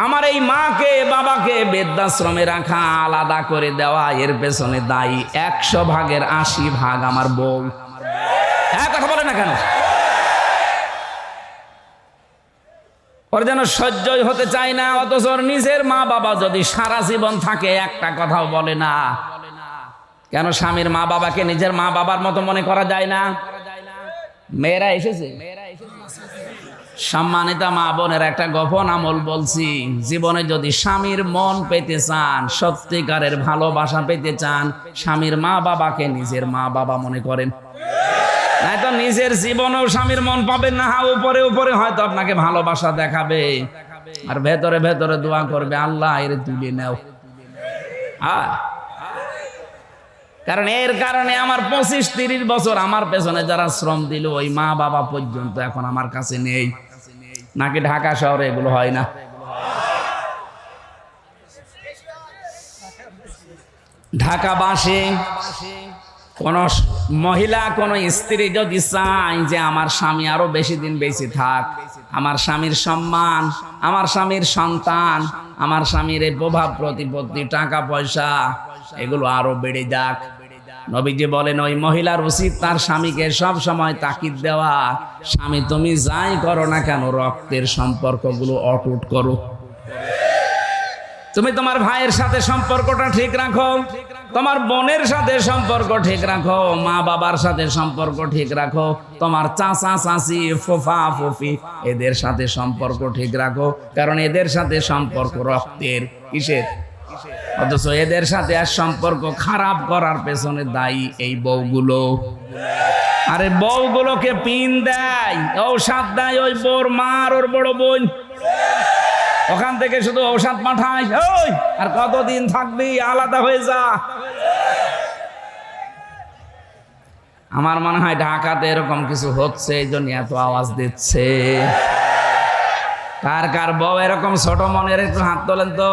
S1: আমার এই মাকে বাবাকে বৃদ্ধাশ্রমে রাখা, আলাদা করে দেওয়া, এর পেছনে দায়ী 100 ভাগের 80 ভাগ আমার বউ। হ্যাঁ কথা বলে না কেন? ওর যেন সহ্যই হতে চায় না, অথচ নিজের মা বাবা যদি সারা জীবন থাকে একটা কথাও বলে না। কেন স্বামীর মা বাবাকে নিজের মা বাবার মতো মনে করা যায় না? মেয়েরা এসেছে, সম্মানিতা মা বোনের একটা গোপন আমল বলছি, জীবনে যদি স্বামীর মন পেতে চান, সত্যিকারের ভালোবাসা পেতে চান, স্বামীর মা বাবাকে নিজের মা বাবা মনে করেন। নাই তো নিজের জীবনেও স্বামীর মন পাবেন না। উপরে উপরে হয়তো আপনাকে ভালোবাসা দেখাবে, আর ভেতরে ভেতরে দোয়া করবে আল্লাহ এর তুলে নাও। কারণ এর কারণে আমার 25-30 বছর আমার পেছনে যারা শ্রম দিল, ওই মা বাবা পর্যন্ত এখন আমার কাছে নেই। নাকি ঢাকা শহরে এগুলো হয় না? ঢাকাবাসী কোন মহিলা, কোন স্ত্রী যদি চায় যে আমার স্বামী আরো বেশি দিন বেঁচে থাক, আমার স্বামীর সম্মান, আমার স্বামীর সন্তান, আমার স্বামীর এই প্রভাব প্রতিপত্তি, টাকা পয়সা এগুলো আরো বেড়ে যাক, নবীজি বলেন ওই মহিলার উচিত তার স্বামীকে সব সময় তাকিদ দেওয়া, স্বামী তুমি যাই করো না কেন রক্তের সম্পর্কগুলো অটুট করো। তুমি তোমার ভাইয়ের সাথে সম্পর্কটা ঠিক রাখো, তোমার বোনের সাথে সম্পর্ক ঠিক রাখো, মা বাবার সাথে সম্পর্ক ঠিক রাখো, তোমার চাচা চাচি ফুফা ফুফি এদের সাথে সম্পর্ক ঠিক রাখো, কারণ এদের সাথে সম্পর্ক রক্তের। কিসের? অথচ এদের সাথে আর সম্পর্ক খারাপ করার পেছনে দায়ী এই বউগুলো। আরে বউগুলোকে পিন দেয়, ঔষধ দেয় ওই বোর মার, ওর বড় বোন, ওখান থেকে শুধু ঔষধ পাঠায়, ওই আর কতদিন থাকবি, আলাদা হয়ে যা। আমার মনে হয় ঢাকাতে এরকম কিছু হচ্ছে, এই জন্য এত আওয়াজ দিচ্ছে। কার কার বউ এরকম ছোট মনের, একটু হাত তোলেন তো।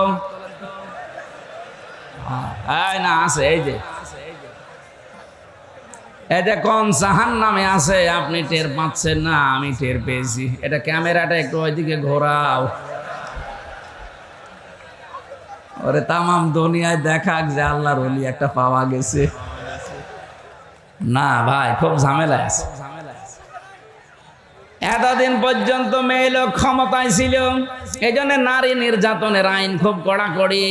S1: না আছে, এই যে কোন জাহান্নামে আছে আপনি টের পাচ্ছেন না, আমি টের পেয়েছি। এটা ক্যামেরাটা একটু ওইদিকে ঘোরাও, ওরে তামাম দুনিয়ায় দেখাক যে আল্লাহর ওলি একটা পাওয়া গেছে। না ভাই, খুব ঝামেলা আছে। এতদিন পর্যন্ত মেয়ে লোক ক্ষমতায় ছিল, এই জন্য নারী নির্যাতনের আইন খুব কড়াকড়ি।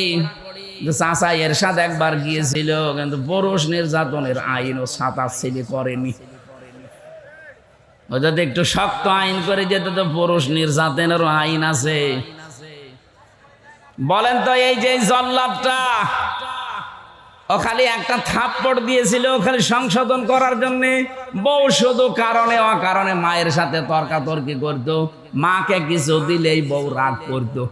S1: চাচা এরশাদ একবার গিয়েছিল, কিন্তু পুরুষ নির্যাতনের আইন ও ছাতা ছেলে করেনি। ও যদি একটু শক্ত আইন করে যেত তো পুরুষ নির্যাতনেরও আইন আছে। বলেন তো এই যে জল্লাদটা, ও খালি একটা থাপ্পড় দিয়েছিল খালি সংশোধন করার জন্য। বউ শুধু কারণে অকারণে মায়ের সাথে তর্কাতর্কি করতো, মাকে কিছু দিলেই বউ রাগ করতো।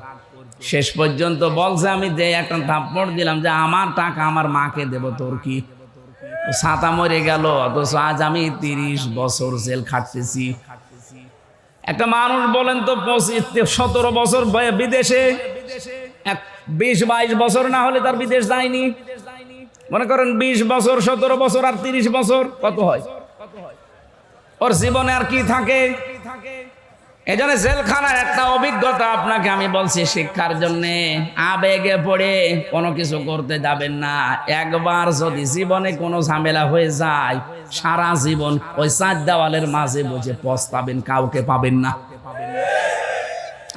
S1: শেষ পর্যন্ত বলছে আমি যে একটা থাপ্পড় দিলাম যে আমার টাকা আমার মাকে দেব, তোর কি? ছাতা মরে গেল, অথচ আজ আমি 30 বছর জেল খাটতেছি। একটা মানুষ বলেন তো 17 বছর বিদেশে, 20-22 বছর না হলে তার বিদেশ যায়নি। মনে করেন 20 বছর, 17 বছর আর 30 বছর কত হয়? ওর জীবনে আর কি থাকে? এজন্য জেলখানার একটা অভিজ্ঞতা আপনাকে আমি বলছি শিক্ষার জন্য। আবেগে পড়ে কোনো কিছু করতে যাবেন না। একবার যদি জীবনে কোনো ঝামেলা হয়ে যায়, সারা জীবন ওই 4 দেওয়ালের মাঝে বসে পস্তাবেন, কাউকে পাবেন না।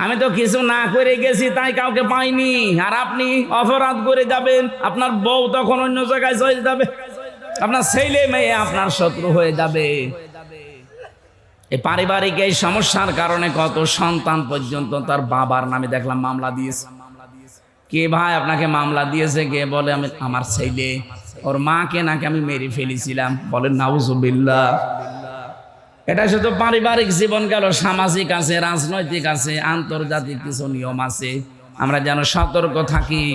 S1: আমি তো কিছু না করে গেছি তাই কাউকে পাইনি, আর আপনি অপরাধ করে যাবেন, আপনার বউ তখন অন্য জায়গায় চলে যাবে, আপনার ছেলে মেয়ে আপনার শত্রু হয়ে যাবে। এই পারিবারিক এই সমস্যার কারণে কত সন্তান পর্যন্ত তার বাবার নামে দেখলাম মামলা দিয়েছে। কে ভাই আপনাকে মামলা দিয়েছে? কে বলে আমি আমার ছেলে, ওর মাকে নাকি আমি মেরে ফেলেছিলাম। বলেন নাউজুবিল্লাহ। এটা শুধু পারিবারিক জীবন গেল, সামাজিক আছে, রাজনৈতিক আছে, আন্তর্জাতিক কিছু নিয়ম আছে। আমরা যেন সতর্ক থাকি।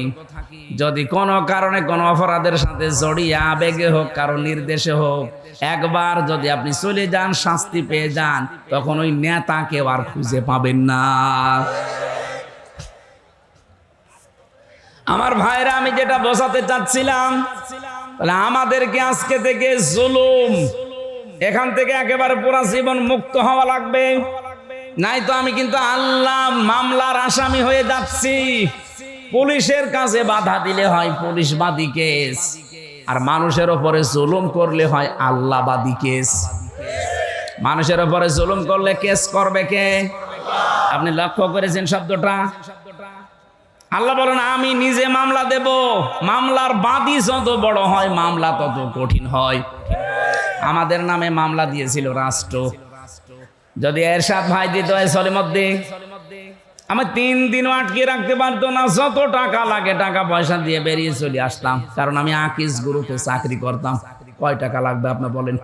S1: যদি কোনো কারণে কোনো অপরাধের সাথে জড়িয়ে আবেগে হোক, কারো নির্দেশে হোক, একবার যদি আপনি চলে যান, শাস্তি পেয়ে যান, তখন ওই নেতাকে আর খুঁজে পাবেন না। আমার ভাইরা, আমি যেটা বোঝাতে চাচ্ছিলাম, তাহলে আমাদেরকে আজকে থেকে জুলুম, এখান থেকে একেবারে পুরা জীবন মুক্ত হওয়া লাগবে। নাই তো আমি কিন্তু আল্লাহ মামলার আসামি হয়ে যাচ্ছি। পুলিশের কাছে বাধা দিলে হয় পুলিশবাদী কেস, আর মানুষের উপরে জুলুম করলে হয় আল্লাহবাদী কেস। মানুষের উপরে জুলুম করলে কেস করবে কে? আপনি লক্ষ্য করেছেন শব্দটা? আল্লাহ বলেন আমি নিজে মামলা দেব। মামলার বাদী যত বড় হয় মামলা তত কঠিন হয়। আমাদের নামে মামলা দিয়েছিল রাষ্ট্র। যদি এরশাদ ভাই দিত সলিমদ্দি, আমি 3 দিনও আটকে রাখতে পারতো না। যত টাকা লাগে টাকা পয়সা দিয়ে বেরিয়ে চলে আসতাম, কারণ আমি আকিস গ্রুপে চাকরি করতাম। কয় টাকা লাগবে আপনি বলেন?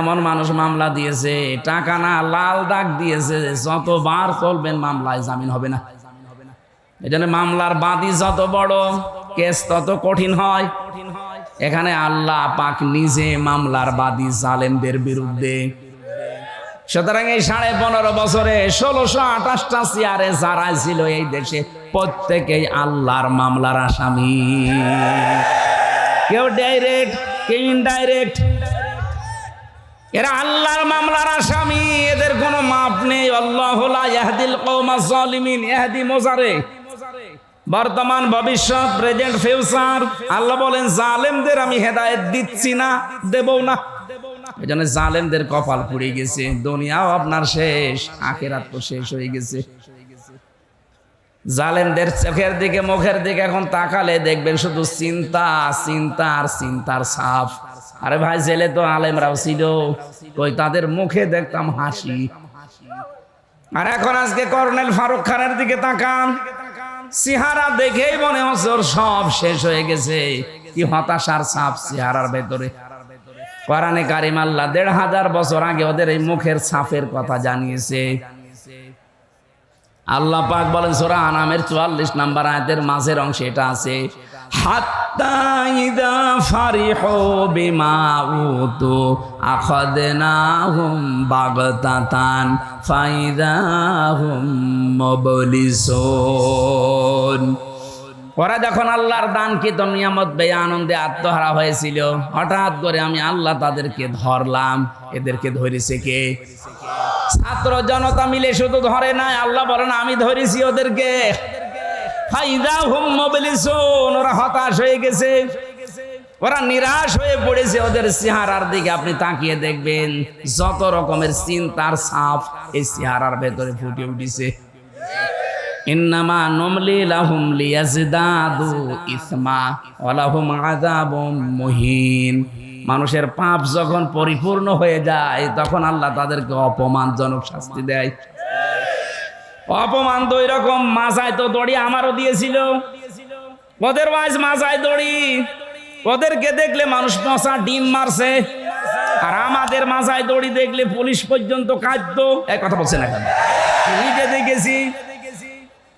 S1: এমন মানুষ মামলা দিয়েছে, টাকা না লাল দাগ দিয়েছে, যতবার চলবেন মামলায় জামিন হবে না। এই জন্য মামলার বাদী যত বড়, কেস তত কঠিন হয়। এখানে আল্লাহ পাক নিজে মামলার বাদী জালেমদের বিরুদ্ধে। সুতরাং এই 15.5 বছরে 1628টা চেয়ারে যারা ছিল এই দেশে, প্রত্যেকেই আল্লাহর মামলার আসামি। কেউ ডাইরেক্ট, কেউ ইনডাইরেক্ট, এরা আল্লাহর মামলার আসামি। এদের কোনো মাপ নেই। আল্লাহু লা ইয়াহদিল কওমাজ জালিমিন, ইহদি মুজারে, বর্তমান ভবিষ্যৎ, প্রেজেন্ট ফিউচার। আল্লাহ বলেন জালেমদের আমি হেদায়েত দিচ্ছি না, দেবও না। এই জন্য জালেমদের কপাল পুড়ে গেছে। দুনিয়াও আপনার শেষ, আখিরাত তো শেষ হয়ে গেছে। জালেমদের চোখের দিকে, মুখের দিকে এখন তাকালে দেখবেন শুধু চিন্তা, চিন্তা আর চিন্তার ছাপ। আরে ভাই, জেলে তো আলেমরাও ছিল, কই তাদের মুখে দেখতাম হাসি। আর এখন আজকে কর্নেল ফারুক খানের দিকে তাকান, চেহারা দেখেই মনে হচ্ছে ওর সব শেষ হয়ে গেছে। কি হতাশার ছাপ চেহারার ভেতরে। কোরআনে কারিম আল্লাহ 1500 বছর আগে ওদের এই মুখের ছাপের কথা জানিয়েছে। আল্লাহ পাক বলেন সূরা আনামের 44 নম্বর আয়াতের মাঝের অংশে এটা আছে, হাত্তা ইযা ফারিহু বিমা উতু আখাযনাহুম বাগতাতান ফাইযাহুম মুবলিসুন। ওরা যখন আল্লাহর দানকৃত নিয়ামত পেয়ে আনন্দে আত্মহারা হয়েছিল, হঠাৎ করে আমি আল্লাহ তাদেরকে ধরলাম। এদেরকে ধরেছে কে? ছাত্র জনতা মিলে শুধু ধরে নাই, আল্লাহ বলেন আমি ধরেছি ওদেরকে। ফাইযাহুম মুবলিসুন, ওরা হতাশ হয়ে গেছে, ওরা নিরাশ হয়ে পড়েছে। ওদের চেহারার দিকে আপনি তাকিয়ে দেখবেন যত রকমের চিন্তার ছাপ এই চেহারার ভেতরে ফুটে উঠেছে। ইন্নামা নুমলি লাহুম লিয়াজদাদু ইসমা ওয়া লাহুম আযাবুম মুহিন। মানুষের পাপ যখন পরিপূর্ণ হয়ে যায় তখন আল্লাহ তাদেরকে অপমানজনক শাস্তি দেয়। অপমান তো এরকম, মাথায় তো দড়ি আমারও দিয়েছিল, ওদের ওয়াজ মাথায় দড়ি, ওদেরকে দেখলে মানুষ পচা ডিম মারছে, আর আমাদের মাথায় দড়ি দেখলে পুলিশ পর্যন্ত কাঁদতো। এক কথা বলছে না কেন? নিজে দেখেছি,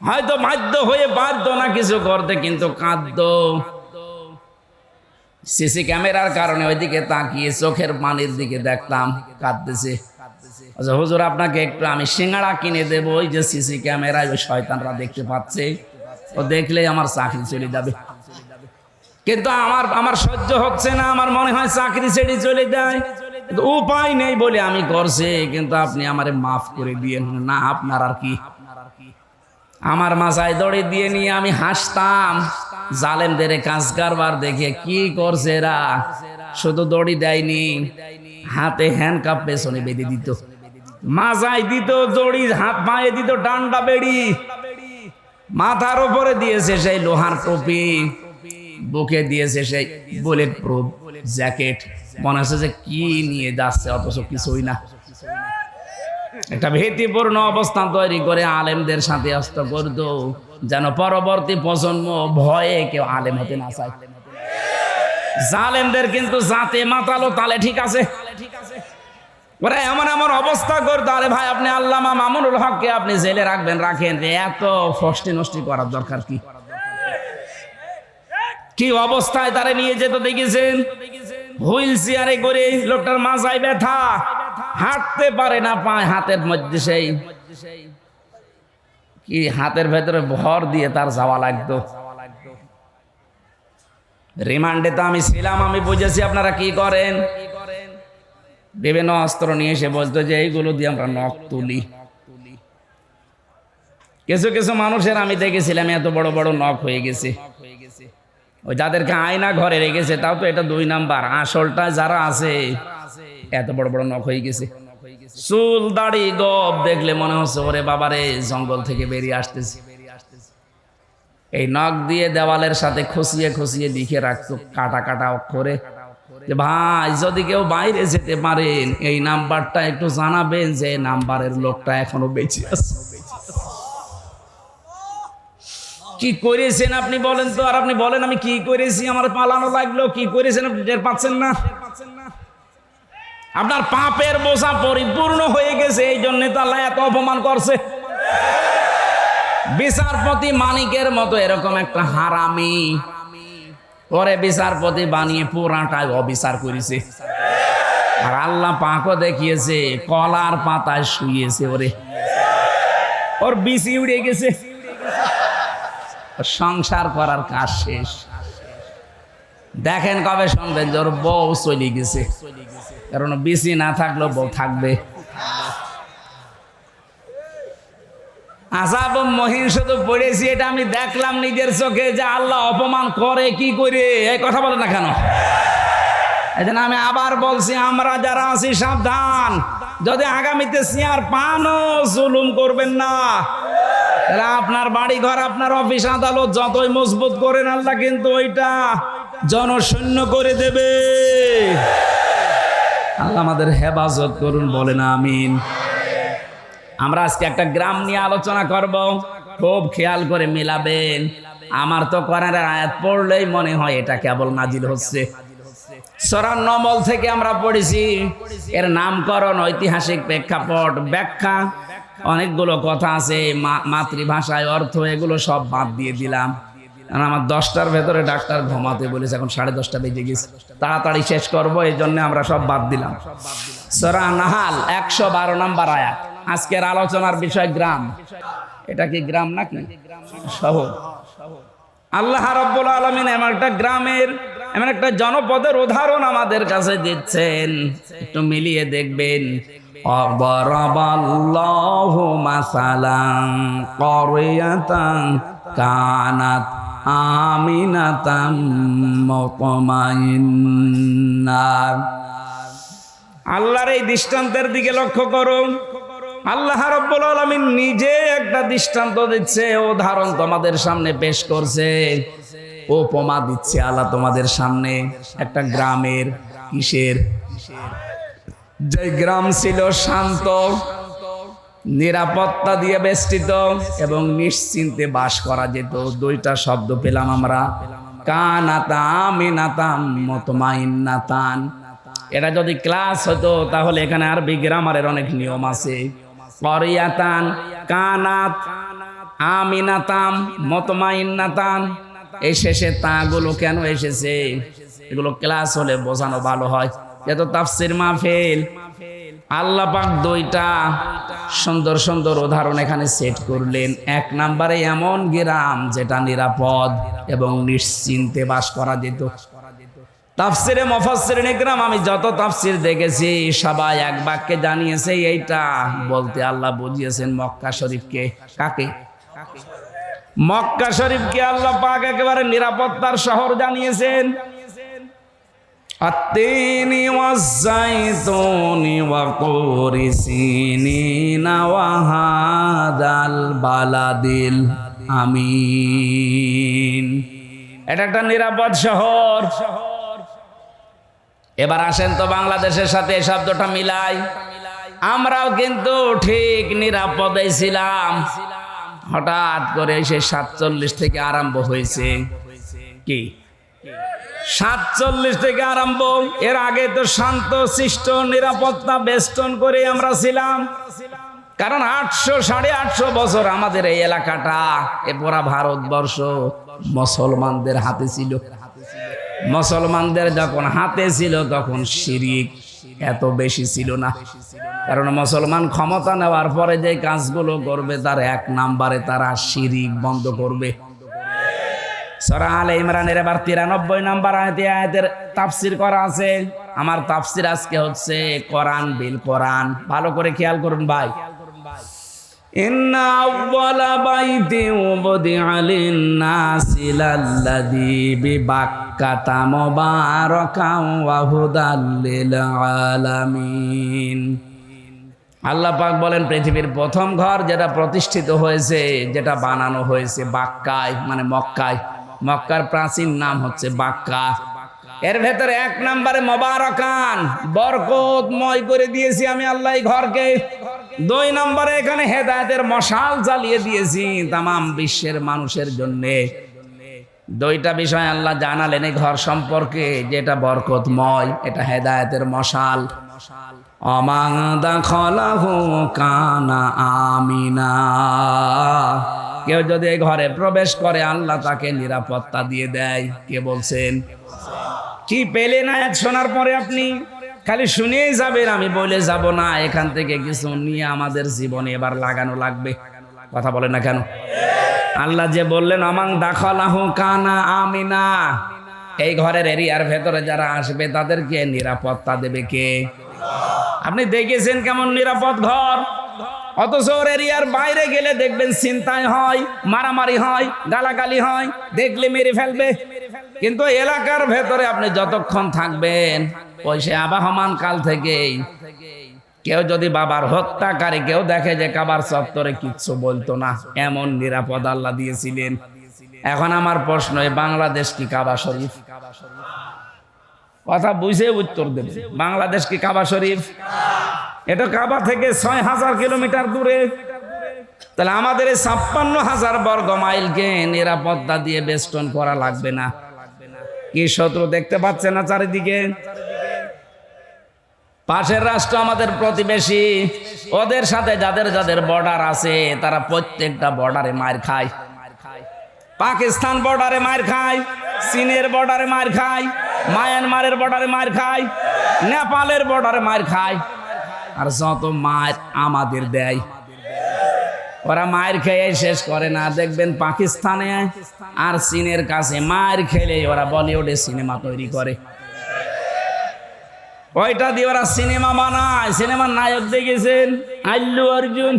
S1: হয়তো বাধ্য হয়ে বাধ্য না কিছু করতে, কিন্তু কাঁদতো। সিসি ক্যামেরার কারণে ওইদিকে তাকিয়ে চোখের পানির দিকে দেখতাম, কাঁদতেছে। আচ্ছা হুজুর, আপনাকে একটু আমি সিঙ্গাড়া কিনে দেবো, ওই যে সিসি ক্যামেরায় ওই শয়তানরা দেখতে পাচ্ছে, ও দেখলেই আমার চাকরি চলে যাবে। কিন্তু আমার সহ্য হচ্ছে না, আমার মনে হয় চাকরি ছেড়ে চলে যায়, উপায় নেই বলে আমি করছি। কিন্তু আপনি আমারে মাফ করে দিয়ে না, আপনার আর কি। আমার মাথায় দড়ি দিয়ে নিয়ে আমি হাসতাম, জালেমদের কাজ কারবার দেখে। কি করছে এরা? শুধু দড়ি দেয়নি, হাতে হ্যান্ডকাপ পেছনে বেঁধে দিত, মাজায় দিত দড়ি, হাত পায়ে দিত ডান্ডা বেড়ি, মাথার উপরে দিয়েছে সেই লোহার টুপি, বুকে দিয়েছে সেই বুলেট প্রুফ জ্যাকেট। মনে হচ্ছে যে কি নিয়ে যাচ্ছে, অথচ কিছুই না। একটা ভীতিপূর্ণ অবস্থান তৈরি করে আলেমদের সাথে অস্ত করত, যেন পরবর্তী প্রজন্ম ভয়ে কেউ আলেম হতে না চায়। জালেমদের কিন্তু জাতে মাতালো তালে ঠিক আছে, ওরা এমন এমন অবস্থা করতো। আরে ভাই, আপনি আল্লামা মামুনুল হককে আপনি জেলে রাখবেন, রাখেন, এত ফষ্টি নষ্টি করার দরকার কি? কি অবস্থায় তারা নিয়ে যেত দেখেছেন? হুইল চেয়ারে করে, লোকটার মাথায় ব্যথা, হাঁটতে পারে না, পায় হাতের মধ্যে সেই কি হাতের ভেতরে ভর দিয়ে তার যাওয়া লাগতো। রিমান্ডে তো আমি ছিলাম, আমি বুঝেছি আপনারা কি করেন। বিভিন্ন অস্ত্র নিয়ে এসে বলতো যে এইগুলো দিয়ে আমরা নখ তুলি। কিছু কিছু মানুষের আমি দেখেছিলাম এত বড় বড় নখ হয়ে গেছে, ওই যাদেরকে আয়না ঘরে রেখেছে, তাও তো এটা 2 নাম্বার। আসলটা যারা আছে এত বড় বড় নখ হয়ে গেছে, চুল দাড়ি গপ দেখলে মনে হচ্ছে ওরে বাবারে জঙ্গল থেকে বেরিয়ে আসতেছে। এই নখ দিয়ে দেওয়ালের সাথে খুশিয়ে খুশিয়ে লিখে রাখতো কাটা কাটা অক্ষরে যে ভাই, যদি কেউ বাইরে যেতে পারেন এই নাম্বারটা একটু জানাবেন যে নাম্বারের লোকটা এখনো বেঁচে আছে। কি করেছেন আপনি বলেন তো? আর আপনি বলেন আমি কি করেছি, আমার পালানো লাগলো। কি করেছেন আপনি টের পাচ্ছেন না? আপনার পাপের বোঝা পরিপূর্ণ হয়ে গেছে, এই জন্য তো আল্লাহ এত অপমান করছে। বিচারপতি মানিকের মতো এরকম একটা হারামি পরে বিচারপতি বানিয়ে পুরাটাই অবিচার করেছে। আর আল্লাহ পাকও দেখিয়েছে, কলার পাতায় শুয়েছে, ওর বিসি উড়ে গেছে, সংসার করার কাজ শেষ। দেখেন কবে শুনবেন যে ওর বউ চলে গেছে, কারণ বিসি না থাকলেও বউ থাকবে। আযাব মহিন শুধু পড়েছি, এটা আমি দেখলাম নিজের চোখে যে আল্লাহ অপমান করে কি করে। এই কথা বলে না কেন? এই জন্য আমি আবার বলছি, আমরা যারা আছি সাবধান, যদি আগামীতে চেয়ার পানও জুলুম করবেন না। তাহলে আপনার বাড়ি ঘর, আপনার অফিস আদালত যতই মজবুত করেন, আল্লাহ কিন্তু ওইটা জনশূন্য করে দেবে। আল্লাহ আমাদের হেফাজত করুন, বলেন আমিন। আমরা আজকে একটা গ্রাম নিয়ে আলোচনা করব, খুব খেয়াল করে মিলাবেন। আমার তো কোরআনের আয়াত পড়লেই মনে হয় এটা কেবল নাজিল হচ্ছে। সূরা নমল থেকে আমরা পড়েছি, এর নামকরণ, ঐতিহাসিক প্রেক্ষাপট, ব্যাখ্যা, অনেকগুলো কথা আছে, মাতৃভাষায় অর্থ, এগুলো সব বাদ দিয়ে দিলাম। আমার 10টার ভেতরে ডাক্তার ঘুমাতে বলেছে, এখন 10:30 বেজে গেছে, তাড়াতাড়ি শেষ করব, এই জন্য আমরা সব বাদ দিলাম। সূরা নাহাল 112 নম্বর আয়াত। আজকের আলোচনার বিষয় গ্রাম। এটা কি গ্রাম নাকি শহর? আল্লাহ রাব্বুল আলামিন এমন একটা গ্রামের, এমন একটা জনপদের উদাহরণ আমাদের কাছে দিচ্ছেন, একটু মিলিয়ে দেখবেন। অবরাবাল্লাহু মাসালান ক্বরিয়াতান কানাত আমিনাতাম মুতমাইন্না। আল্লাহর এই দৃষ্টান্তের দিকে লক্ষ্য করুন। আল্লাহ রাব্বুল আলামিন নিজে একটা দৃষ্টান্ত দিচ্ছে, উদাহরণ তোমাদের সামনে পেশ করছে, উপমা দিচ্ছে আল্লাহ তোমাদের সামনে একটা গ্রামের। কিসের? যে গ্রাম ছিল শান্ত, নিরাপত্তা দিয়ে বেষ্টিত এবং নিশ্চিন্তে বাস করা যেত। 2টা শব্দ পেলাম আমরা, কানাতা আমিনাতাম মুতমাইন্নাতান। এটা যদি ক্লাস হতো তাহলে এখানে আরবি গ্রামারের অনেক নিয়ম আছে। করিয়াতান, কানাত, আমিনাতাম, মুতমাইন্নাতান, এই শেষে তাগুলো কেন এসেছে? এগুলো ক্লাস হলে বোঝানো ভালো হয়। এত তাফসির মাহফিল, আল্লাহ পাক দুইটা সুন্দর সুন্দর উদাহরণ এখানে সেট করলেন। এক নম্বরে এমন গ্রাম যেটা নিরাপদ এবং নিশ্চিন্তে বাস করা যেত। তাফসিরে মুফাসসিরিন ইকরাম আমি যত তাফসির দেখেছি সবাই এক বাক্যে জানিয়েছে এইটা বলতে আল্লাহ বুঝিয়েছেন মক্কা শরীফকে। কাকে? মক্কা শরীফকে আল্লাহ পাক একেবারে নিরাপত্তার শহর জানিয়েছেন। আত্তিনি ওয়াজ-যাইতুনি ওয়া তুরি সিনিনা ওয়া হাদাল বালাদিল আমিন। এটা একটা নিরাপদ শহর। এবার আসেন তো বাংলাদেশের সাথে এই শব্দটা মিলাই। আমরাও কিন্তু ঠিক নিরাপদেই ছিলাম, হঠাৎ করে সে 47 থেকে আরম্ভ হয়েছে। কি 47 থেকে আরম্ভ? এর আগে তো শান্ত শিষ্ট নিরাপত্তা বেষ্টন করে আমরা ছিলাম। কারণ 800-850 বছর আমাদের এই এলাকাটা, এ পুরা ভারতবর্ষ মুসলমানদের হাতে ছিল। মুসলমানদের যখন হাতে ছিল তখন শিরিক এত বেশি ছিল না। কারণ মুসলমান ক্ষমতা নেওয়ার পরে যে কাজগুলো করবে তার এক নাম্বারে তারা শিরিক বন্ধ করবে। সূরা আলে ইমরানের এবার 93 নম্বর আয়াতের তাফসীর করা আছে। আমার তাফসীর আজকে হচ্ছে কোরআন বিল কোরআন। ভালো করে খেয়াল করুন ভাই। ইন্না আউওয়ালা বাইতি উবদিআ লিন-নাসি লাল্লাযী বিবাক্কাতা মুবারাকান ওয়া হুদাল লিল আলামিন। আল্লাহ পাক বলেন পৃথিবীর প্রথম ঘর যেটা প্রতিষ্ঠিত হয়েছে, যেটা বানানো হয়েছে বাক্কায়, মানে মক্কায়। মক্কার প্রাচীন নাম হচ্ছে বাক্কা। এর ভেতরে এক নম্বরে মুবারাকান, বরকতময় করে দিয়েছি আমি আল্লাহ এই ঘরকে। 2 নম্বরে এখানে হেদায়েতের মশাল জ্বালিয়ে দিয়েছি তামাম বিশ্বের মানুষের জন্য। 2টা বিষয় আল্লাহ জানালেন এই ঘর সম্পর্কে, যেটা বরকতময়, এটা হেদায়েতের মশাল। অমান দাখালাহু কানা আমিনা। কেউ যদি এই ঘরে প্রবেশ করে আল্লাহ তাকে নিরাপত্তা দিয়ে দেয়। কে বলছেন? কি পেলেন আয়াত শোনার পরে আপনি? খালি শুনেই যাবেন, আমি বলে যাব না। এখান থেকে কিছু নিয়ে আমাদের জীবনে এবার লাগানো লাগবে। কথা বলে না কেন? আল্লাহ যে বললেন অমান দাখালাহু কানা আমিনা, এই ঘরের এরিয়ার ভেতরে যারা আসবে তাদেরকে নিরাপত্তা দেবে কে? আপনি দেখেছেন কেমন নিরাপদ ঘর? অথচ ওর এরিয়ার বাইরে গেলে দেখবেন ছিনতাই হয়, মারামারি হয়, গালাগালি হয়, দেখলে মেরে ফেলবে। কিন্তু এলাকার ভেতরে আপনি যতক্ষণ থাকবেন, ওই সে আবাহমান কাল থেকেই কেউ যদি বাবার হত্যাকারী কেউ দেখে যে কাবার চত্বরে কিচ্ছু বলতো না, এমন নিরাপদ আল্লাহ দিয়েছিলেন। এখন আমার প্রশ্ন, বাংলাদেশ কি কাবা শরীফ? কথা বুঝে উত্তর দেবে। বাংলাদেশ কি কাবা শরীফ? এটা কাবা থেকে 6000 কিলোমিটার দূরে। তাহলে আমাদের এই 56,000 বর্গ মাইলকে নিরাপত্তা দিয়ে বেষ্টন করা লাগবে না? কি শত্রু দেখতে পাচ্ছে না চারিদিকে? পাশের রাষ্ট্র আমাদের প্রতিবেশী, ওদের সাথে যাদের যাদের বর্ডার আছে তারা প্রত্যেকটা বর্ডারে মার খায়। পাকিস্তান বর্ডারে মার খায়, চীনের বর্ডারে মার খায়, মায়ানমারের বর্ডারে মার খায়, নেপালের বর্ডারে মার খায়। আর যত মার আমাদের দেয়, ওরা মায়ের খেয়ে শেষ করে না। দেখবেন পাকিস্তানে আর চীনের কাছে মায়ের খেলে ওরা বলিউডে সিনেমা তৈরি করে। ওইটা দিয়ে ওরা সিনেমা বানায়। সিনেমার নায়ক দেখেছেন? আল্লু অর্জুন,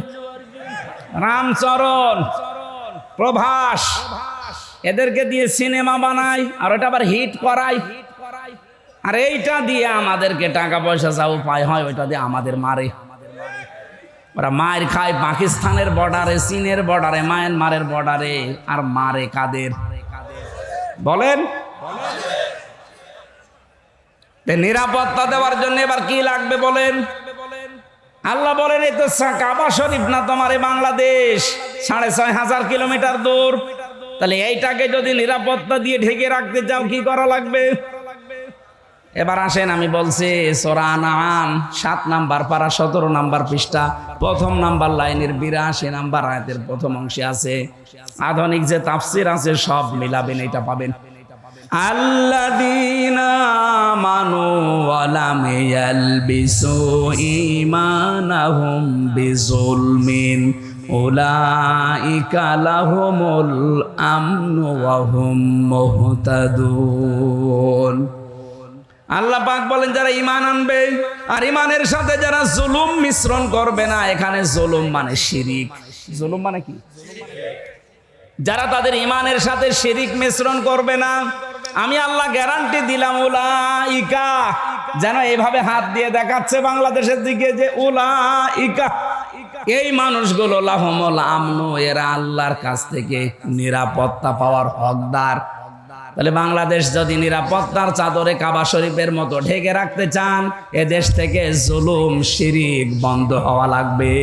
S1: রামচরণ, প্রভাস, এদেরকে দিয়ে সিনেমা বানায় আর ওটা আবার হিট করায়। আর এইটা দিয়ে আমাদেরকে টাকা পয়সা যা উপায় হয় ওইটা দিয়ে আমাদের মারে। ওরা মায়ের খায় পাকিস্তানের বর্ডারে, চীনের বর্ডারে, মায়ানমারের বর্ডারে। আর মারে কাদের বলেন? নিরাপত্তা দেওয়ার জন্য এবার কি লাগবে বলেন? আল্লাহ বলেন এই তো কাবা শরীফ না তোমার বাংলাদেশ, 6500 কিলোমিটার দূর। তাহলে এইটাকে যদি নিরাপত্তা দিয়ে ঢেকে রাখতে চাও কি করা লাগবে? এবার আসেন, আমি বলছি সূরা আনআম 7 নাম্বার পারা 17 নাম্বার পৃষ্ঠা প্রথম নাম্বার লাইনের 82 নাম্বার আয়াতের প্রথম অংশে আছে। আধুনিক যে তাফসীর আছে সব মিলাবেন, এটা পাবেন। আল্লাযীনা আমানু ওয়া লাম ইয়ালবিসু ঈমানাহুম বিযুলমিন উলাইকা লাহুমুল আমনু ওয়া হুম মুহতাদুন। আল্লাহ পাক বলেন যারা ঈমান আনবে আর ঈমানের সাথে যারা জুলুম মিশ্রণ করবে না। এখানে জুলুম মানে শিরিক। জুলুম মানে কি? যারা তাদের ঈমানের সাথে শিরিক মিশ্রণ করবে না, আমি আল্লাহ গ্যারান্টি দিলাম উলাইকা, যেন এইভাবে হাত দিয়ে দেখাচ্ছে বাংলাদেশের দিকে যে উলাইকা, এই মানুষগুলো লাহুমুল আমনু, এরা আল্লাহর কাছ থেকে নিরাপত্তা পাওয়ার হকদার। তাহলে বাংলাদেশ যদি নিরাপত্তার চাদরে কাবা শরীফের মতো ঢেকে রাখতে চান, এ দেশ থেকে জুলুম শিরিক বন্ধ হওয়া লাগবে।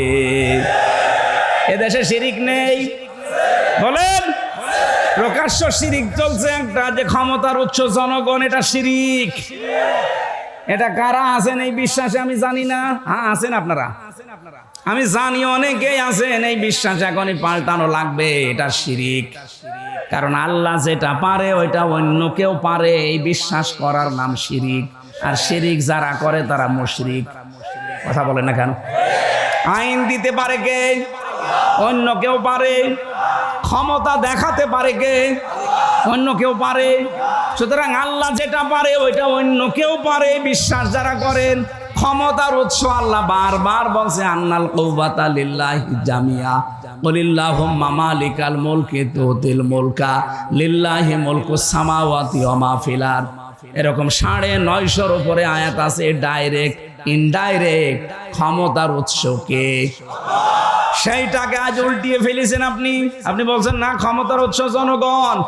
S1: এ দেশে শিরিক নেই বলেন? প্রকাশ্য শিরিক চলছে একটা, যে ক্ষমতার উৎস জনগণ, এটা শিরিক। এটা কারা আছেন এই বিশ্বাসে আমি জানি না। হ্যাঁ আছেন আপনারা, আমি জানি অনেকেই আছেন এই বিশ্বাস এখনই পাল্টানো লাগবে। এটা শিরিক, কারণ আল্লাহ যেটা পারে ওইটা অন্য কেউ পারে, এই বিশ্বাস করার নাম শিরিক। আর শিরিক যারা করে তারা মুশরিক। কথা বলেন না কেন? আইন দিতে পারে কে? অন্য কেউ পারে। ক্ষমতা দেখাতে পারে কে? অন্য কেউ পারে। সুতরাং আল্লাহ যেটা পারে ওইটা অন্য কেউ পারে, বিশ্বাস যারা করেন। ক্ষমতার উৎস আল্লাহ বারবার বলছে আন্নাল কুওয়াতা লিল্লাহি জামিয়া কুলিল্লাহুম্মা মালিকাল মুলকি তুতিল মুলকা লিল্লাহি মুলকুস সামাওয়াতি ওয়া মা ফিল আরদ। এরকম 950-এর উপরে আয়াত আছে। ডাইরেক্ট ইনডাইরেক্ট ক্ষমতার উৎস কে? সেইটাকে আজ উল্টিয়ে ফেলেছেন আপনি। আপনি বলছেন না ক্ষমতার উৎস জনগণ।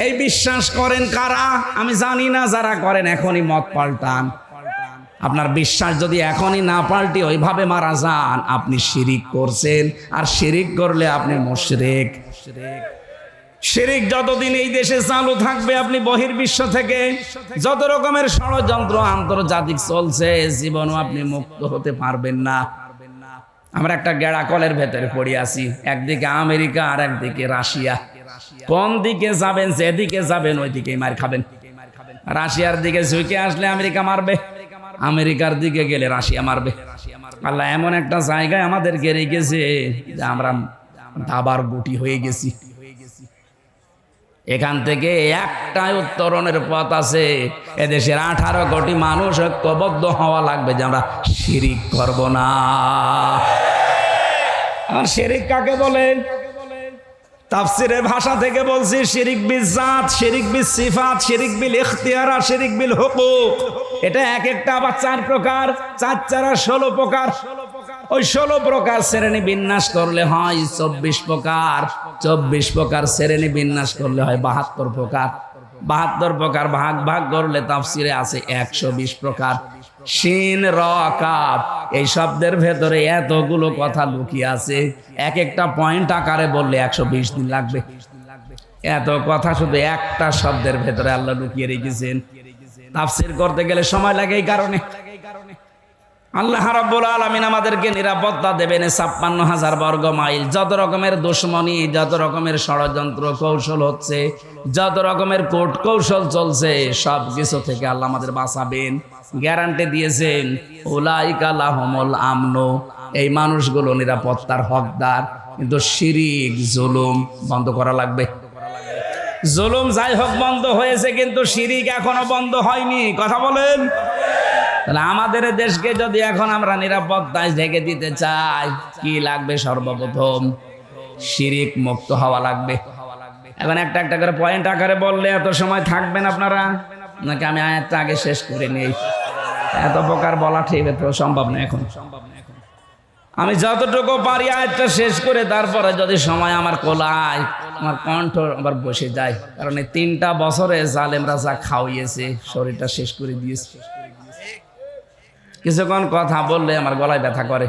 S1: এই বিশ্বাস করেন কারা? আমি জানি না। যারা করেন এখনই মত পাল্টান। আপনার বিশ্বাস যদি এখনই না পাল্টে ওইভাবে মারা যান, আপনি শিরিক করছেন। আর শিরিক করলে আপনি মুশরিক। শিরিক যতদিন এই দেশে চালু থাকবে, আপনি বহির্বিশ্ব থেকে যত রকমের ষড়যন্ত্র আন্তর্জাতিক চলছে, জীবনও আপনি মুক্ত হতে পারবেন না। আমরা একটা গেড়া কলের ভেতরে পড়ে আছি, একদিকে আমেরিকা আর একদিকে রাশিয়া। কোন দিকে যাবেন? যেদিকে যাবেন ওই দিকেই মার খাবেন। রাশিয়ার দিকে ঝুঁকে আসলে আমেরিকা মারবে, আমেরিকার দিকে গেলে রাশিয়া মারবে। আল্লাহ এমন একটা জায়গায় আমাদেরকে রেখেছে যে আমরা দাবার গুটি হয়ে গেছি। এখান থেকে একটাই উত্তরণের পথ আছে। এদেশের 18 কোটি মানুষ ঐক্যবদ্ধ হওয়া লাগবে যে আমরা শিরিক করব না। আর শিরিক কাকে বলে? তাফসীরের ভাষা থেকে বলছি শিরিক বিল জাত, শিরিক বিল সিফাত, শিরিক বিল ইখতিয়ার, আর শিরিক বিল হুকুক। এটা এক একটা আবার 4 প্রকার। 4 4 16 প্রকার। ওই 16 প্রকার শ্রেণী বিন্যাস করলে হয় 24 প্রকার। 24 প্রকার শ্রেণী বিন্যাস করলে হয় 72 প্রকার। 72 প্রকার ভাগ ভাগ করলে তাফসীরে আছে 120 প্রকার। শিন র কাফ, এই শব্দের ভেতরে এতগুলো কথা লুকিয়ে আছে। এক একটা পয়েন্ট আকারে বললে 120 দিন লাগবে। এত কথা শুধু একটা শব্দের ভেতরে আল্লাহ লুকিয়ে রেখেছেন। তাফসীর করতে গেলে সময় লাগে। এই কারণে আল্লাহ রাব্বুল আলামিন আমাদেরকে নিরাপত্তা দেবেন 56,000 বর্গ মাইল। যত রকমের দুশমনী, যত রকমের ষড়যন্ত্র কৌশল হচ্ছে, যত রকমের কোট কৌশল চলছে, সব কিছু থেকে আল্লাহ আমাদের বাঁচাবেন। গ্যারান্টি দিয়েছেন উলাইকা লাহুমুল আমনু, এই মানুষগুলো নিরাপত্তার হকদার। কিন্তু শিরিক জুলুম বন্ধ করা লাগবে। জুলুম যাই হোক বন্ধ হয়েছে, কিন্তু শিরিক এখনো বন্ধ হয়নি। কথা বলেন। তাহলে আমাদের দেশকে যদি এখন আমরা নিরাপত্তায় ঢেকে দিতে চাই, কি লাগবে? সর্বপ্রথম শিরিক মুক্ত হওয়া লাগবে। এখন একটা একটা করে পয়েন্ট আকারে বললে এত সময় থাকবেন আপনারা, নাকি আমি আয়াতটা আগে শেষ করে নেই? এত প্রকার বলা ঠিক তো সম্ভব না এখন। আমি যতটুকু পারি আয়াতটা শেষ করে তারপরে যদি সময় আমার কোলায়, আমার কণ্ঠ আবার বসে যায়। কারণ এই 3টা বছরে জালেমরা যা খাওয়িয়েছে, শরীরটা শেষ করে দিয়েছে। কিছুক্ষণ কথা বললে আমার গলায় ব্যথা করে।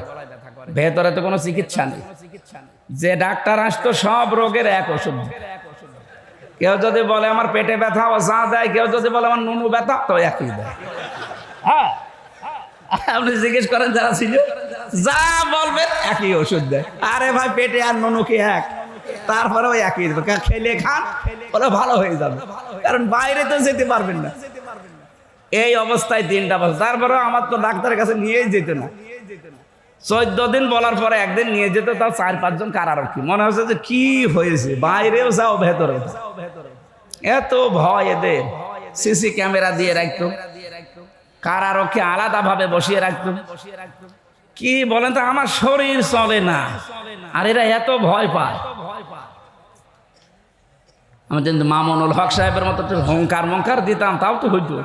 S1: ভেতরে তো কোনো চিকিৎসা নেই। যে ডাক্তার আসতো সব রোগের এক ওষুধ। কেউ যদি বলে আমার পেটে ব্যথা, ও যা দেয়। কেউ যদি বলে আমার নুনু ব্যথা, তো একই দেয়। হ্যাঁ, আপনি জিজ্ঞেস করেন যারা ছিল, যা বলবেন একই ওষুধ দেয়। আরে ভাই, পেটে আর নুনু কি এক? তারপরে ওই একই দেবে, খেলে খান, বলে ভালো হয়ে যাবে। কারণ বাইরে তো যেতে পারবেন না। এই অবস্থায় 3টা বছর। তারপরে আমার তো ডাক্তারের কাছে নিয়েই যেত না। 14 দিন বলার পরে একদিন নিয়ে যেত, তাও 4-5 জন কারারক্ষী। মনে হচ্ছে যে কি হয়েছে, বাইরেও যাও ভেতরেও যাও। এত ভয় এদের। সিসি ক্যামেরা দিয়ে রাখতো, কারারক্ষী আলাদা ভাবে বসিয়ে রাখতো। কি বলেন তো, আমার শরীর চলে না, আর এরা এত ভয় পায়। আমি কিন্তু মামুনুল হক সাহেবের মতো হংকার মঙ্কার দিতাম, তাও তো হইতো।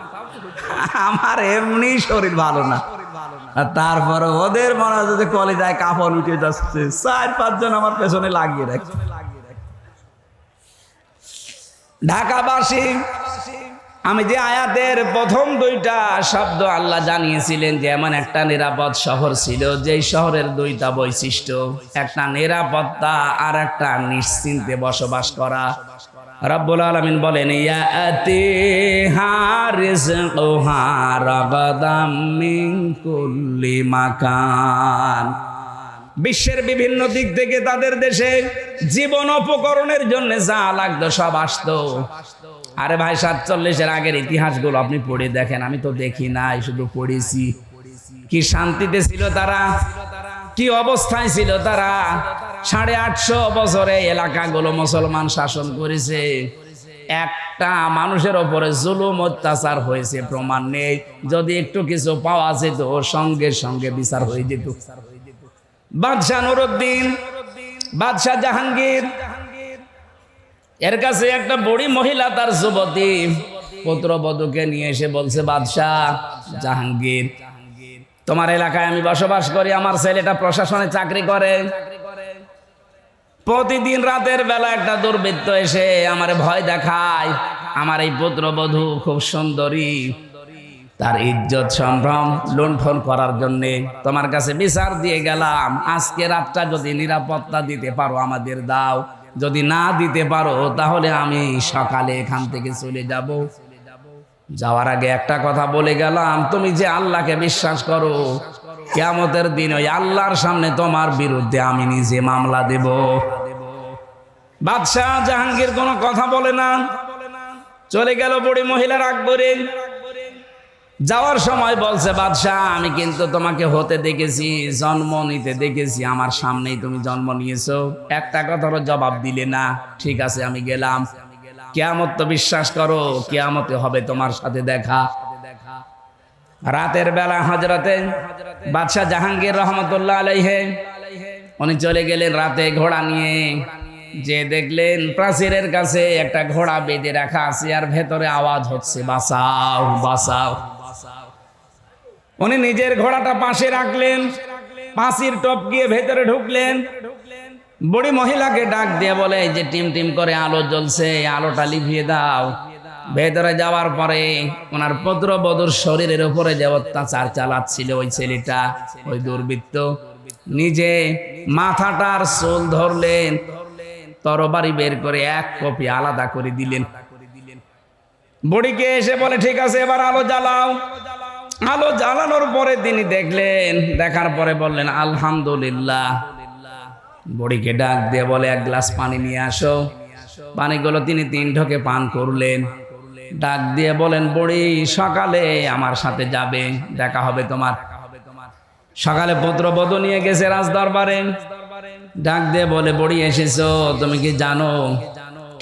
S1: আমার এমনি শরীর ভালো না, আর তারপরে ওদের মনে হচ্ছে যে কলিজায় কাপড় উঠে যাচ্ছে। 4-5 জন আমার পেছনে লাগিয়ে রাখছে। ঢাকাবাসী, আমি যে আয়াতের প্রথম 2টা শব্দ আল্লাহ জানিয়েছিলেন যে এমন একটা নিরাপদ শহর ছিল, যেই শহরের 2টা বৈশিষ্ট্য, একটা নিরাপত্তা আর একটা নিশ্চিন্তে বসবাস করা। রব্বুল আলামিন বলেন, ইয়াতিহা রিজকুহা রাগাদাম মিন কুল্লি মাকান। বিশ্বের বিভিন্ন দিক থেকে তাদের দেশে জীবন উপকরণের জন্য যা লাগতো সব আসতো। আরে ভাই, 47-এর আগের ইতিহাসগুলো আপনি পড়ে দেখেন। আমি তো দেখি নাই, শুধু পড়েছি। কি শান্তিতে ছিল তারা, কি অবস্থায় ছিল তারা। 850 বছরে এলাকাগুলো মুসলমান শাসন করেছে। একটা মানুষের ওপরে জুলুম অত্যাচার হয়েছে প্রমাণ নেই। যদি একটু কিছু পাওয়া যেত, সঙ্গে সঙ্গে বিচার হয়ে যেত। বাদশাহ নুরউদ্দিন, বাদশাহ জাহাঙ্গীর, এর কাছে একটা বুড়ি মহিলা তার যুবতী পুত্রবধূকে নিয়ে এসে বলছে, বাদশাহ জাহাঙ্গীর, তোমার এলাকায় আমি বসবাস করি, আমার ছেলেটা প্রশাসনে চাকরি করে। প্রতিদিন রাতের বেলা একটা দুর্বৃত্ত এসে আমারে ভয় দেখায়। আমার এই পুত্রবধূ খুব সুন্দরী, তার ইজ্জত সম্ভ্রম লুণ্ঠন করার জন্য তোমার কাছে বিচার দিয়ে গেলাম। আজকে রাতটা যদি নিরাপত্তা দিতে পারো আমাদের দাও, যদি না দিতে পারো তাহলে আমি সকালে এখান থেকে চলে যাব। যাওয়ার আগে একটা কথা বলে গেলাম, তুমি যে আল্লাহকে বিশ্বাস করো, কিয়ামতের দিন ওই আল্লাহর সামনে তোমার বিরুদ্ধে আমি নিজে মামলা দেব। বাদশাহ জাহাঙ্গীর কোনো কথা বলে না, চলে গেল বুড়ি মহিলার আকবরে। যাওয়ার সময় বলছে, বাদশাহ আমি কিন্তু তোমাকে হতে দেখেছি, জন্ম নিতে দেখেছি, আমার সামনেই তুমি জন্ম নিয়েছো, একটা কথারও জবাব দিলে না। ঠিক আছে, আমি গেলাম। কিয়ামত তো বিশ্বাস করো, কিয়ামতে হবে তোমার সাথে দেখা। রাতের বেলা হযরতে বাদশাহ জাহাঙ্গীর রহমতুল্লাহ আলাইহি উনি চলে গেলেন রাতে ঘোড়া নিয়ে। যে দেখলেন প্রাচীরের কাছে একটা ঘোড়া বেঁধে রাখা আছে, আর ভেতরে আওয়াজ হচ্ছে, বাঁচাও বাঁচাও। উনি নিজের ঘোড়াটা পাশে রাখলেন, পাঁচির টপকিয়ে ভেতরে ঢুকলেন। বুড়ি মহিলাকে ডাক দিয়ে বলে, যে টিম টিম করে আলো জ্বলছে, আলোটা লিভিয়ে দাও। ভেতরে যাওয়ার পরে ওনার পুত্রবধূর শরীরের উপরে যে অত্যাচার চালাচ্ছিল ওই ছেলেটা, ওই দুর্বৃত্ত, নিজে মাথাটার চুল ধরলেন, তরবারি বের করে 1 কপি আলাদা করে দিলেন। বুড়িকে এসে বলে, ঠিক আছে এবার আলো জ্বালাও। আলো জ্বালানোর পরে তিনি দেখলেন, দেখার পরে বললেন, আলহামদুলিল্লাহ। বুড়িকে ডাক দিয়ে বলে, 1 গ্লাস পানি নিয়ে আসো। পানিগুলো তিনি 3 ঢোকে পান করলেন। ডাক দিয়ে বলেন, বুড়ি সকালে আমার সাথে যাবে, দেখা হবে তোমার। সকালে পুত্রবধূ নিয়ে গেছে রাজদরবারে। ডাক দিয়ে বলে, বুড়ি এসেছো, তুমি কি জানো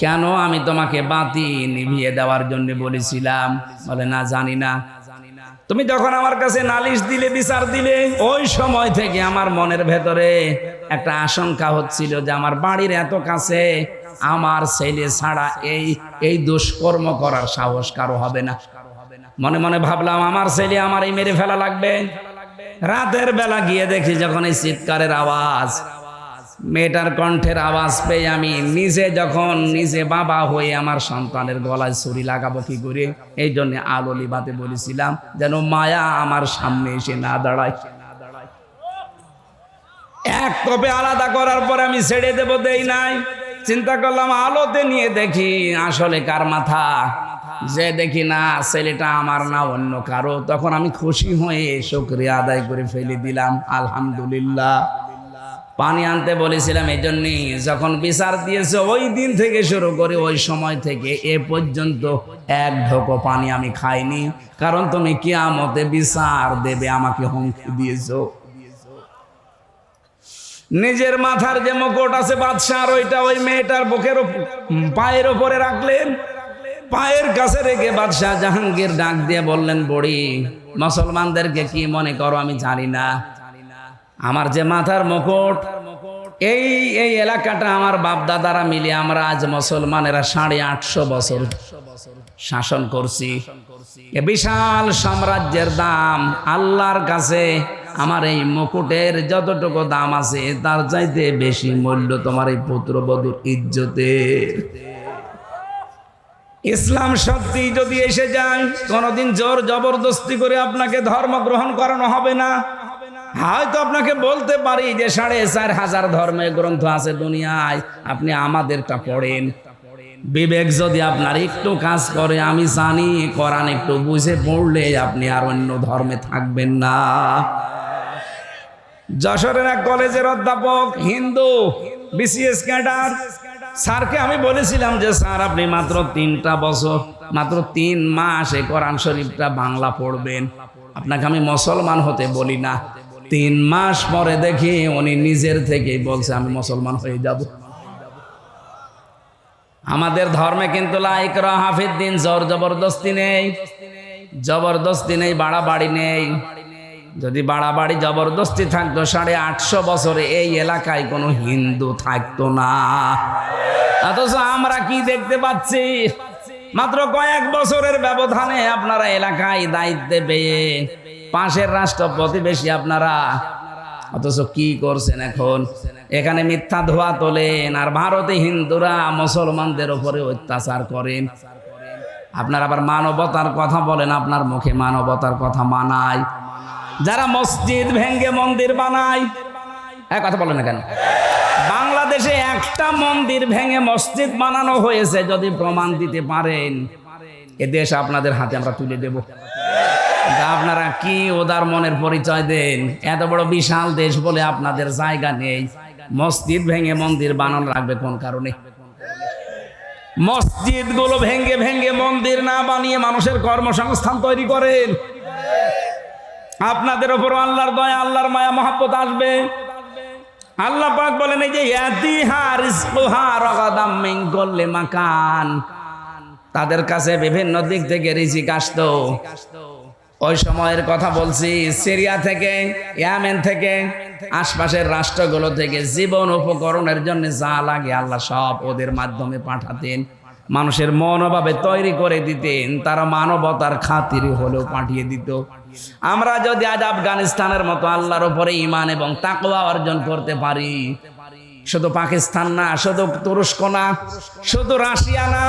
S1: কেন আমি তোমাকে বাতি নিভিয়ে দেওয়ার জন্য বলেছিলাম? বলে, না জানি না। তুমি যখন আমার কাছে নালিশ দিলে, বিচার দিলে, ওই সময় থেকে আমার মনের ভেতরে একটা আশঙ্কা হচ্ছিল যে আমার বাড়ির এত কাছে আমার ছেলে ছাড়া এই দুষ্কর্ম করার সাহস কারো হবে না। মনে মনে ভাবলাম, আমার ছেলে আমারই মেরে ফেলা লাগবে। রাতের বেলা গিয়ে দেখি যখন এই চিৎকারের আওয়াজ, মেয়েটার কণ্ঠের আওয়াজ পেয়ে আমি নিজে বাবা হয়ে আমার সন্তানের গলায় ছুরি লাগাবো কি করে, এই জন্য আলো লিবাতে বলেছিলাম, যেন মায়া আমার সামনে এসে না দাঁড়ায়। এক কপে আলাদা করার পর আমি ছেড়ে দেব, দেই নাই। চিন্তা করলাম আলোতে নিয়ে দেখি আসলে কার মাথা। যে দেখি না ছেলেটা আমার না অন্য কারো, তখন আমি খুশি হয়ে শুকরিয়া আদায় করে ফেলে দিলাম, আলহামদুলিল্লাহ। পানি আনতে বলেছিলাম এই জন্যই, যখন বিচার দিয়েছে ওই দিন থেকে শুরু করে ওই সময় থেকে এ পর্যন্ত এক ঢোকো পানি আমি খাইনি, কারণ তুমি কিয়ামতে বিচার দেবে, আমাকে হুমকি দিয়েছো। নিজের মাথার যে মুকুট আছে বাদশার, ওইটা ওই মেয়েটার বুকের পায়ের ওপরে রাখলেন। পায়ের কাছে রেখে বাদশাহ জাহাঙ্গীর ডাক দিয়ে বললেন, বুড়ি, মুসলমানদেরকে কি মনে করো আমি জানি না, আমার যে মাথার মুকুট, এই এই এলাকাটা আমার বাপ দাদারা মিলে আমরা আজ মুসলমানেরা 850 বছর শাসন করছি। এ বিশাল সাম্রাজ্যের দাম আল্লাহর কাছে আমার এই মুকুটের যতটুকু দাম আছে তার চাইতে বেশি মূল্য তোমার এই পুত্রবধূর ইজ্জতের। ইসলাম সত্যি যদি এসে যায়, কোনোদিন জোর জবরদস্তি করে আপনাকে ধর্ম গ্রহণ করানো হবে না। হয়তো আপনাকে বলতে পারি যে 4500 ধর্মের গ্রন্থ আছে দুনিয়ায়, আপনি আমাদেরটা পড়েন। বিবেক যদি আপনার একটু কাজ করে, আমি জানি কোরআন একটু বুঝে পড়লে আপনি আর অন্য ধর্মে থাকবেন না। যশোরের এক কলেজের অধ্যাপক, হিন্দু, বিসিএস ক্যাডার, স্যারকে আমি বলেছিলাম যে স্যার আপনি মাত্র 3টা বছর, মাত্র 3 মাস এই কোরআন শরীফটা বাংলা পড়বেন, আপনাকে আমি মুসলমান হতে বলি না। 3 মাস পরে দেখি উনি নিজের থেকেই বলছে আমি মুসলমান হয়ে যাব। আমাদের ধর্মে কিন্তু লা ইকরাহা ফিদ্দিন, জোর জবরদস্তি নেই, জবরদস্তি নেই, বাড়াবাড়ি নেই। যদি বাড়াবাড়ি জবরদস্তি থাকতো 850 বছরে এই এলাকায় কোনো হিন্দু থাকতো না। অথচ আমরা কি দেখতে পাচ্ছি, মাত্র কয়েক বছরের ব্যবধানে আপনারা এলাকায় দায়িত্বে পেয়ে পাশের রাষ্ট্র প্রতিবেশী আপনারা, অথচ কি করছেন এখন? এখানে মিথ্যা ধোয়া তোলেন, আর ভারতে হিন্দুরা মুসলমানদের উপরে অত্যাচার করেন। আপনার আবার মানবতার কথা বলেন, আপনার মুখে মানবতার কথা মানায়। যারা মসজিদ ভেঙ্গে মন্দির বানায়, এক কথা বলেন না কেন? বাংলাদেশে একটা মন্দির ভেঙে মসজিদ বানানো হয়েছে, যদি প্রমাণ দিতে পারেন এ দেশ আপনাদের হাতে আমরা তুলে দেব। আপনারা কি ওদার মনের পরিচয় দেন? এত বড় বিশাল দেশ বলে আপনাদের জায়গা নেই, মসজিদ ভেঙে মন্দির বানানো রাখবে কোন কারণে? মসজিদ গুলো ভেঙ্গে ভেঙ্গে মন্দির না বানিয়ে মানুষের কর্মসংস্থান তৈরি করেন। আপনাদের উপর আল্লাহর দয়া, আল্লাহর মায়া মহব্বত আসবে। আল্লাহ পাক বলেন, এই যে ইয়াতিহা রিজকুহা রাগাদাম মিন কুল্লি মাকান, তাদের কাছে বিভিন্ন দিক থেকে রিজিক আসতো। ওই সময়ের কথা বলছি, সিরিয়া থেকে, ইয়েমেন থেকে, আশপাশের রাষ্ট্রগুলো থেকে জীবন উপকরণের জন্য যা লাগে আল্লাহ সব ওদের মাধ্যমে পাঠাতেন। মানুষের মনোভাবে তৈরি করে দিতেন, তারা মানবতার খাতিরে হলেও পাঠিয়ে দিত। আমরা যদি আজ আফগানিস্তানের মতো আল্লাহর উপরে ঈমান এবং তাকওয়া অর্জন করতে পারি, শুধু পাকিস্তান না, শুধু তুরস্ক না, শুধু রাশিয়া না,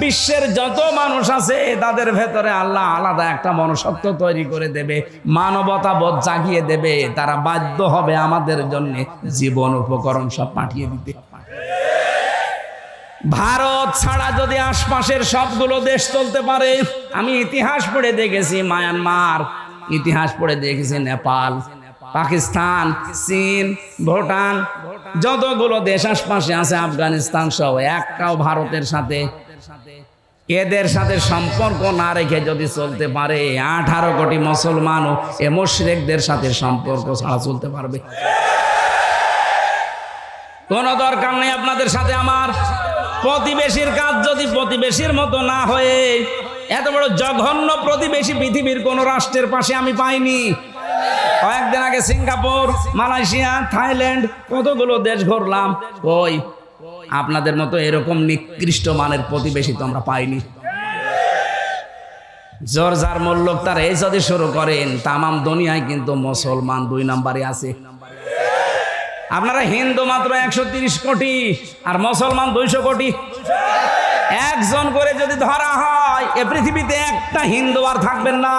S1: বিশ্বের যত মানুষ আছে তাদের ভেতরে আল্লাহ আলাদা একটা মনুষ্যত্ব তৈরি করে দেবে, মানবতা বোধ জাগিয়ে দেবে। তারা বাধ্য হবে আমাদের জন্য জীবন উপকরণ সব পাঠিয়ে দিতে। ভারত ছাড়া যদি আশপাশের সবগুলো দেশ চলতে পারে, আমি ইতিহাস পড়ে দেখেছি মায়ানমার, ইতিহাস পড়ে দেখেছি নেপাল, পাকিস্তান, চীন, ভুটান, যতগুলো দেশ আশপাশে আছে, আফগানিস্তান সহ, একটাও ভারতের সাথে এদের সাথে সম্পর্ক না রেখে যদি চলতে পারে, 18 কোটি মুসলমানও এ মুশরিকদের সাথে সম্পর্ক ছাড়া চলতে পারবে? কোনো দরকার নেই আপনাদের সাথে আমার। প্রতিবেশীর কাজ যদি প্রতিবেশীর মতো না হয়ে, এত বড় জঘন্য প্রতিবেশী পৃথিবীর কোন রাষ্ট্রের পাশে আমি পাইনি। কয়েকদিন আগে সিঙ্গাপুর, মালয়েশিয়া, থাইল্যান্ড, কতগুলো দেশ ঘুরলাম, কই আপনাদের মতো এরকম নিকৃষ্ট মানের প্রতিবেশী তো আমরা পাইনি। জোর যার মূল্য তার এই যদি শুরু করেন, তামাম দুনিয়ায় কিন্তু মুসলমান 2 নম্বরে আছে। আপনারা হিন্দু মাত্র 130 কোটি আর মুসলমান 200 কোটি। একজন করে যদি ধরা হয়, এ পৃথিবীতে একটা হিন্দু আর থাকবেন না।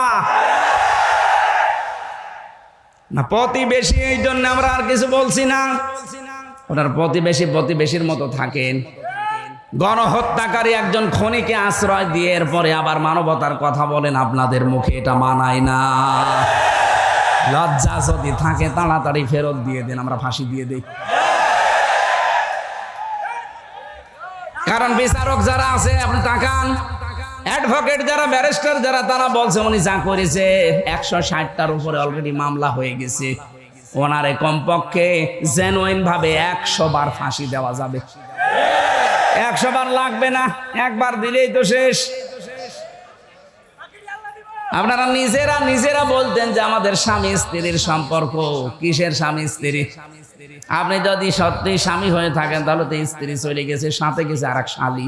S1: না প্রতিবেশী, এই জন্য আমরা আর কিছু বলছি না। ওনার প্রতিবেশীর মতো থাকেন। গণহত্যাকারী একজন খনিকে আশ্রয় দিয়ে এরপরে আবার মানবতার কথা বলেন আপনাদের মুখে, এটা মানায় না। লজ্জা যদি থাকে তাড়াতাড়ি ফেরত দিয়ে দেন, আমরা ফাঁসি দিয়ে দেই। কারণ বিচারক যারা আছে আপনি তাকান, অ্যাডভোকেট যারা, ব্যারিস্টার যারা, তারা বলছে উনি যা করেছে 160টার উপরে অলরেডি মামলা হয়ে গেছে, ওনারে কমপক্ষে জেনুইন ভাবে 100 বার ফাঁসি দেওয়া যাবে। 100 বার লাগবে না, একবার দিলেই তো শেষ। আপনারা নিজেরা বলতেন যে আমাদের স্বামী স্ত্রীর সম্পর্ক, কিসের স্বামী স্ত্রী? আপনি যদি সত্যি স্বামী হয়ে থাকেন তাহলে তো স্ত্রী চলে গেছে, সাথে গেছে আরেক শালী।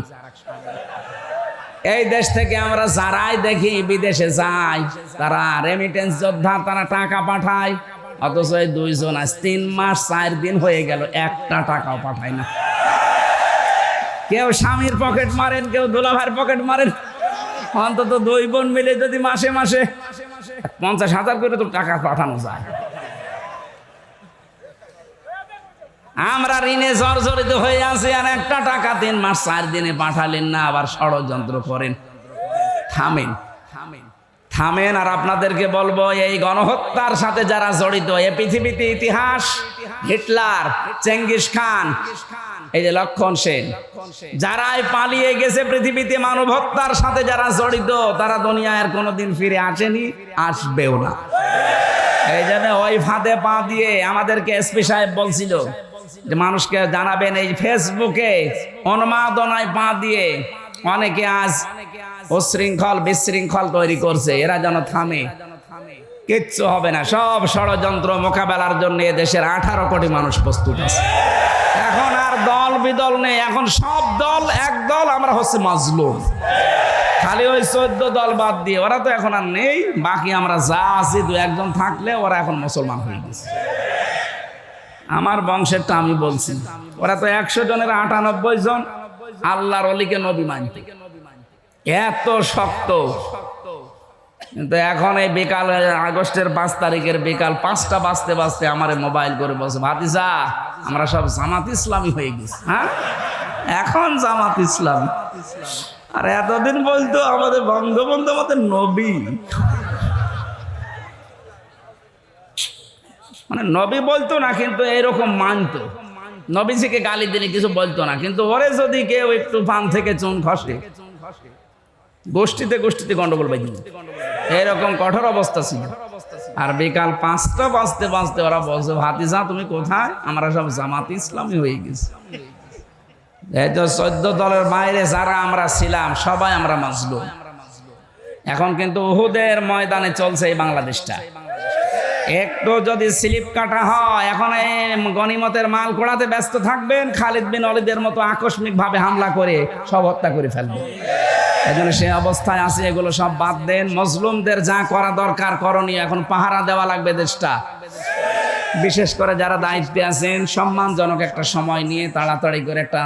S1: এই দেশ থেকে আমরা যারাই দেখি বিদেশে যাই, তারা রেমিটেন্স যোদ্ধা, তারা টাকা পাঠায়, অথচ এই 2 জন আজ 3 মাস 4 দিন হয়ে গেল একটা টাকাও পাঠায় না। কেউ স্বামীর পকেট মারেন, কেউ দুলাভাইয়ের পকেট মারেন। অন্তত 2 বোন মিলে যদি মাসে 50,000 করে তো টাকা পাঠানো যায়। আমরা ঋণে জর্জরিত হয়ে আছি, আর একটা টাকা 3 মাস 4 দিনে পাঠালেন না, আবার ষড়যন্ত্র করেন। থামেন। আর আপনাদেরকে বলবো, এই গণহত্যার সাথে যারা জড়িত, এ পৃথিবীতে ইতিহাস, হিটলার, চেঙ্গিস খান, এই যে লক্ষণ সেন, যারাই পালিয়ে গেছে পৃথিবীতে মানব হত্যার সাথে যারা জড়িত, তারা দুনিয়ায় আর কোনোদিন ফিরে আসেনি, আসবেও না। এই জন্য ওই ফাঁদে পা দিয়ে আমাদেরকে এসপি সাহেব বলছিল যে মানুষকে জানাবেন, এই ফেসবুকে উন্মাদনায় পা দিয়ে অনেকে আজ উচ্ছৃঙ্খল বিশৃঙ্খল তৈরি করছে, এরা যেন থামে। কিচ্ছু হবে না, সব ষড়যন্ত্র মোকাবেলার জন্য দেশের 18 কোটি মানুষ প্রস্তুত আছে। এখন আর দল বিদল নেই, এখন সব দল এক দল, আমরা হচ্ছে মাজলুম। খালি ওই 14 দল বাদ দিয়ে ওরা তো এখন আর নেই, বাকি আমরা যা আছি 2-1 জন থাকলে ওরা এখন মুসলমান হয়ে গেছে। আমার বংশেরটা আমি বলছি, ওরা তো 100 জনের 98 জন আল্লাহর ওলিকে নবী মানতে, এত শক্ত। কিন্তু এখন এই বিকাল, আগস্টের 5 তারিখের বিকাল 5টা বাজতে আমার মোবাইল করে বলছে, ভাতিজা আমরা সব জামাত ইসলামী হয়ে গেছি। হ্যাঁ, এখন জামাত ইসলামী। আর এতদিন বলতো আমাদের বঙ্গবন্ধু আমাদের নবী, মানে নবী বলতো না কিন্তু এরকম মানতো। নবীজিকে গালি দিলে কিছু বলতো না, কিন্তু ওরে যদি কেউ একটু পান থেকে চুন খসে, গোষ্ঠীতে গন্ডগোল বাজি, এরকম কঠোর অবস্থা ছিল। আর বিকাল 5টা বাজতে ওরা বলছে, ভাতিজা তুমি কোথায়? আমরা সব জামাত ইসলামী হয়ে গেছি। এই তো 14 দলের বাইরে যারা আমরা ছিলাম সবাই আমরা মাজলুম। এখন কিন্তু উহুদের ময়দানে চলছে এই বাংলাদেশটা। একটু যদি স্লিপ কাটা হয়, এখন এই গনিমতের মাল কোড়াতে ব্যস্ত থাকবেন, খালিদ বিন ওয়ালিদের মতো আকস্মিক ভাবে হামলা করে সব হত্যা করে ফেলবে। এই জন্য সে অবস্থায় আছে, এগুলো সব বাদ দেন। মজলুমদের যা করা দরকার করণীয়, এখন পাহারা দেওয়া লাগবে দেশটা। বিশেষ করে যারা দায়িত্বে আছেন, সম্মানজনক একটা সময় নিয়ে তাড়াতাড়ি করে একটা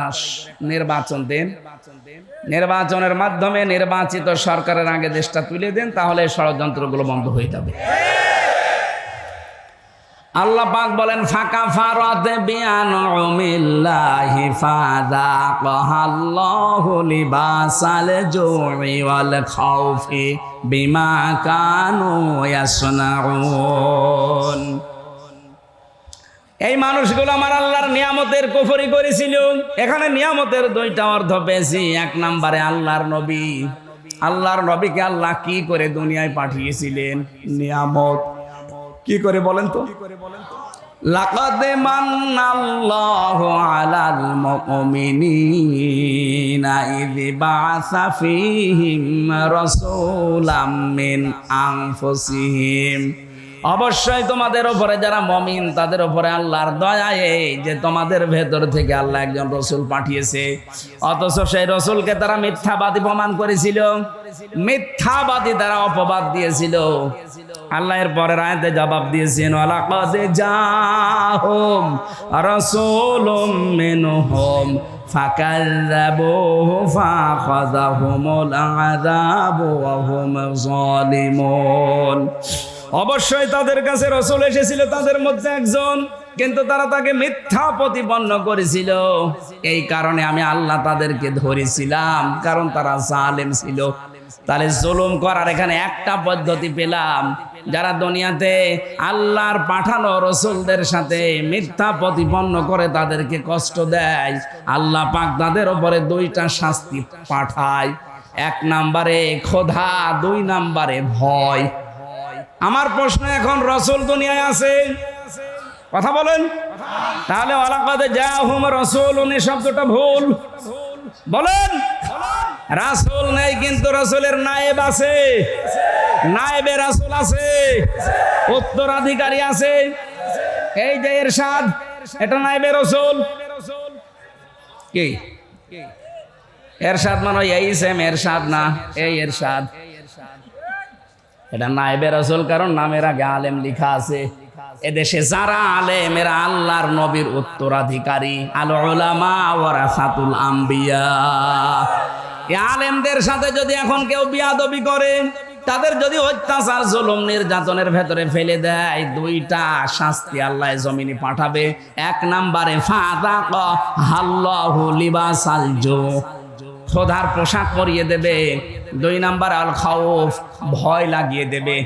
S1: নির্বাচন দেন। নির্বাচনের মাধ্যমে নির্বাচিত সরকারের আগে দেশটা তুলে দেন, তাহলে ষড়যন্ত্রগুলো বন্ধ হয়ে যাবে। আল্লাহ পাক বলেন, ফাকা ফারাত বিআনউমিল্লাহি ফাযাকাল্লাহু লিবাসাল জুই ওয়াল খাউফি বিমা কানু ইয়াসনাউন। এই মানুষগুলো আমার আল্লাহর নিয়ামতের কুফরি করেছিল। এখানে নিয়ামতের 2টা অর্থ পেয়েছি। 1 নম্বরে আল্লাহর নবী। আল্লাহর নবীকে আল্লাহ কি করে দুনিয়ায় পাঠিয়েছিলেন? নিয়ামত। কি করে বলেন তো? লাকাদ মান্নাল্লাহু আলাল মুমিনিনা ইয বাআসা ফীহিম রাসূলাম মিন আনফুসিহিম। অবশ্যই তোমাদের উপরে যারা মুমিন তাদের উপরে আল্লাহর দয়া এই যে তোমাদের ভেতর থেকে আল্লাহ একজন রাসূল পাঠিয়েছে। অথচ সেই রাসূলকে তারা মিথ্যাবাদী প্রমাণ করেছিল, মিথ্যাবাদী তারা অপবাদ দিয়েছিল। আল্লাহ এর পরের আয়াতে জবাব দিয়েছেন, ওয়ালাকাদ জাআহুম রাসূলুম মিনহুম ফাকাযযাবুহু ফাআখাযাহুমুল আযাবু ওয়া হুম যালিমুন। অবশ্যই তাদের কাছে রাসূল এসেছিল তাদের মধ্যে একজন, কিন্তু তারা তাকে মিথ্যা প্রতিপন্ন করেছিল। এই কারণে আমি আল্লাহ তাদেরকে ধরেছিলাম, কারণ তারা জালেম ছিল। তাহলে জুলুম করার এখানে একটা পদ্ধতি পেলাম, যারা দুনিয়াতে আল্লাহর পাঠানো রাসূলদের সাথে মিথ্যা প্রতিপন্ন করে তাদেরকে কষ্ট দেয়, আল্লাহ পাক তাদের উপরে দুইটা শাস্তি পাঠায়। এক নম্বরে ক্ষুধা, দুই নম্বরে ভয়। আমার প্রশ্ন, এখন রাসূল দুনিয়ায় আছে? কথা বলেন। তাহলে ওয়ালাকাদ জাআহুম রাসূলুন শব্দটা ভুল। বলেন, রাসূল নেই, কিন্তু রাসূলের নায়েব আছে, নায়েবে রাসূল আছে, উত্তরাধিকারী আছে। এই যে ইরশাদ, এটা নায়েবে রাসূল। কি এরশাদ মানে এই সেম এরশাদ না, এই এরশাদ, এটা নায়েবে রাসূল, কারণ নামের আগে আলেম লেখা আছে। এদেশে যারা আলেম, এরা আল্লাহর নবীর উত্তরাধিকারী। আল উলামা ওয়ারাসাতুল আম্বিয়া। এই আলেমদের সাথে যদি এখন কেউ বিয়াদবি করে, তাদের যদি অত্যাচার, জুলুম, নির্যাতনের ভেতরে ফেলে দেয়, দুইটা শাস্তি আল্লাহ জমিনে পাঠাবে। এক নম্বরে ফাযাকা আল্লাহু লিবাসাল জু, ক্ষুধার পোশাক পরিয়ে দেবে। দুই নাম্বার আল খাউফ, ভয় লাগিয়ে দেবে।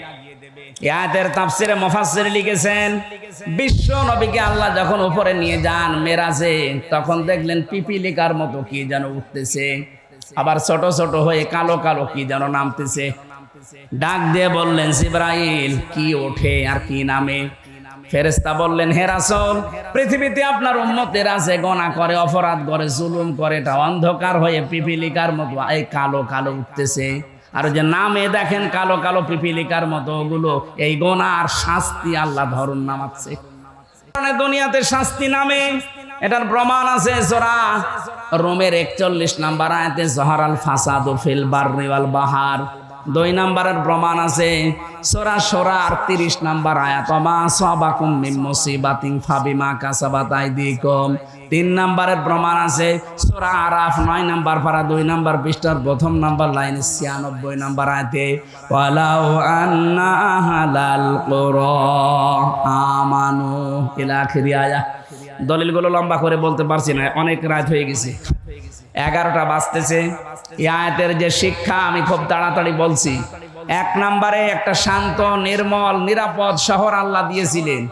S1: আয়াতের তাফসিরে মুফাসসির লিখেছেন, বিশ্ব নবীকে আল্লাহ যখন উপরে নিয়ে যান মেরাজে, তখন দেখলেন পিপিলিকার মতো কি যেন উঠতেছে, আবার ছোট ছোট হয়ে কালো কালো কি যেন নামতেছে। ডাক দিয়ে বললেন, জিবরাইল, কি ওঠে আর কি নামে? ফেরেশতা বললেন, হে রাসূল, পৃথিবীতে আপনার উম্মতের আছে, গুনাহ করে, অপরাধ করে, জুলুম করে, এটা অন্ধকার হয়ে পিপিলিকার মতো এই কালো কালো উঠতেছে। আর যে নামে দেখেন কালো কালো পিপিলিকার মতো, ওগুলো এই গুনার শাস্তি আল্লাহ ধরুন নামাচ্ছে। দুনিয়াতে শাস্তি নামে, এটার প্রমাণ আছে সূরা রোমের 41 নম্বর আয়াতে, যহরাল ফাসাদু ফিল বাররি ওয়াল বাহার। দুই নম্বরের প্রমাণ আছে সূরা শুরার 30 নম্বর আয়াত, মা সাবাকুম মিন মুসিবাতিন ফাবিমা কাসাবাত আইদিকুম। 3 নম্বরের প্রমাণ আছে সূরা আরাফ 9 নম্বর পারা 2 নম্বর পৃষ্ঠার 1ম নম্বর লাইনে 96 নম্বর আয়াতে, ওয়ালাউ আন্না আহলাল কুরা আমানু ইলা আখিরি আয়া। দলিলগুলো লম্বা করে বলতে পারছি না, অনেক রাত হয়ে গেছে, 11টা বাজতেছে। এই আয়াতের যে শিক্ষা আমি খুব তাড়াতাড়ি বলছি। এক নম্বরে একটা শান্ত, নির্মল, নিরাপদ শহর আল্লাহ দিয়েছিলেন,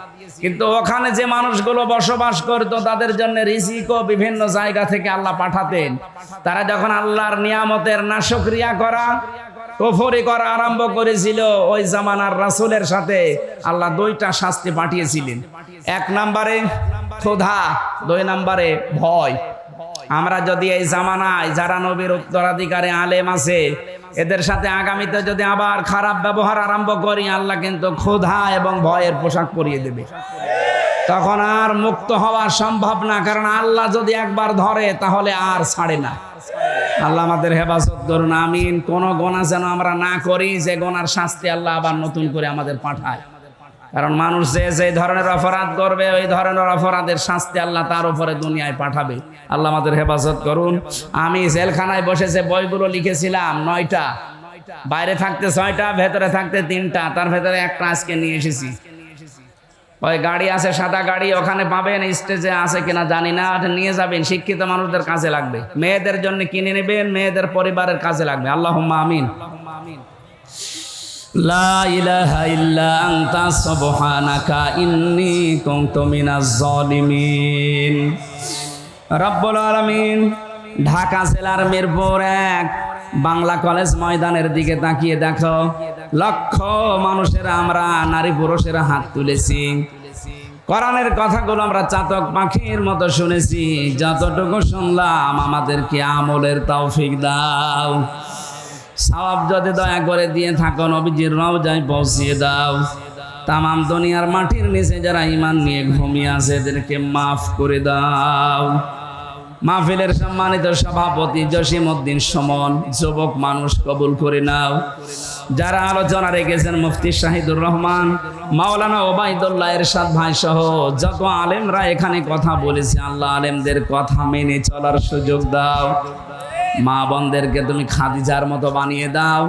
S1: কিন্তু ওখানে যে মানুষগুলো বসবাস করত তাদের জন্য রিজিকও বিভিন্ন জায়গা থেকে আল্লাহ পাঠাতেন। তারা যখন আল্লাহর নিয়ামতের নাশকরিয়া করা, কুফরি করা আরম্ভ করেছিল, ওই জামানার রাসূলের সাথে আল্লাহ দুইটা শাস্তি পাঠিয়েছিলেন। এক নম্বরে ক্ষুধা, 2 নম্বরে ভয়। আমরা যদি এই জামানায় যারা নবীর উত্তরাধিকারী আলেম আছে, এদের সাথে আগামীতে যদি আবার খারাপ ব্যবহার আরম্ভ করি, আল্লাহ কিন্তু ক্ষুধা এবং ভয়ের পোশাক পরিয়ে দেবে। তখন আর মুক্ত হওয়া সম্ভব না, কারণ আল্লাহ যদি একবার ধরে তাহলে আর ছাড়ে না। আল্লাহ আমাদের হেফাজত করুন, আমিন। কোন গুনাহ যেন আমরা না করি যে গুনার শাস্তি আল্লাহ আবার নতুন করে আমাদের পাঠায়। কারণ মানুষ যে ধরনের অপরাধ করবে, ওই ধরনের অপরাধের শাস্তি আল্লাহ তার উপরে দুনিয়ায় পাঠাবে। আল্লাহ আমাদের হেফাজত করুন। আমি জেলখানায় বসে যে বইগুলো লিখেছিলাম 9টা, বাইরে থাকতে 6টা, ভেতরে থাকতে 3টা, তার ভেতরে একটা আজকে নিয়ে এসেছি। ওই গাড়ি আছে, সাদা গাড়ি, ওখানে পাবেন, স্টেজে আছে কিনা জানি না, নিয়ে যাবেন, শিক্ষিত মানুষদের কাজে লাগবে। মেয়েদের জন্য কিনে নেবেন, মেয়েদের পরিবারের কাজে লাগবে। আল্লাহুম্মা আমিন। লা ইলাহা ইল্লা আনতা সুবহানাকা ইন্নী কুনতু মিনাজ জালিমিন। রব্বুল আলামিন। ঢাকা জেলার মিরপুর 1 বাংলা কলেজ ময়দানের দিকে তাকিয়ে দেখো, লক্ষ মানুষেরা, আমরা নারী পুরুষেরা হাত তুলেছি। কোরআনের কথাগুলো আমরা চাতক পাখির মতো শুনেছি। যতটুকু শুনলাম আমাদেরকে আমলের তৌফিক দাও। সওয়াব যদি দয়া করে দিয়ে থাকো নবীজির রওজায় পৌঁছিয়ে দাও। তামাম দুনিয়ার মাটির নিচে যারা ঈমান নিয়ে ঘুমিয়ে আছে এদেরকে মাফ করে দাও। মাহফিলের সম্মানিত সভাপতি জসিমউদ্দিন সুমন, যুবক মানুষ, কবুল করে নাও। যারা আলোচনা রেখেছেন মুফতি শাহিদুর রহমান, মাওলানা ওবায়দুল্লাহ এরশাদ ভাই সহ যত আলেমরা এখানে কথা বলেছে, আল্লাহ আলেমদের কথা মেনে চলার সুযোগ দাও। মা বোনদেরকে তুমি খাদিজার মতো বানিয়ে দাও।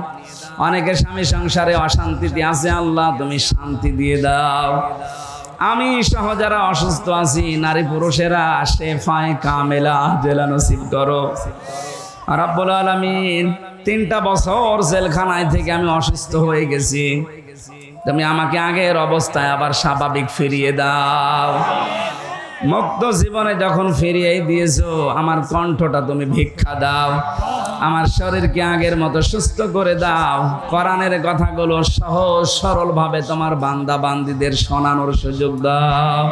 S1: অনেকে স্বামী সংসারে অশান্তিতে আছে, আল্লাহ তুমি শান্তি দিয়ে দাও। আমি সহ যারা অসুস্থ আছি, নারী পুরুষেরা শেফায়ে কামেলা জেলা নসিব করো রব্বুল আলামিন। 3টা বছর জেলখানায় থেকে আমি অসুস্থ হয়ে গেছি, তুমি আমাকে আগের অবস্থায় আবার স্বাভাবিক ফিরিয়ে দাও। মুক্ত জীবনে যখন ফিরিয়ে দিয়েছো, আমার কণ্ঠটা তুমি ভিক্ষা দাও, আমার শরীরকে আগের মতো সুস্থ করে দাও। কোরআনের কথাগুলো সহজ সরল ভাবে তোমার বান্দা বান্দীদের শোনানোর সুযোগ দাও।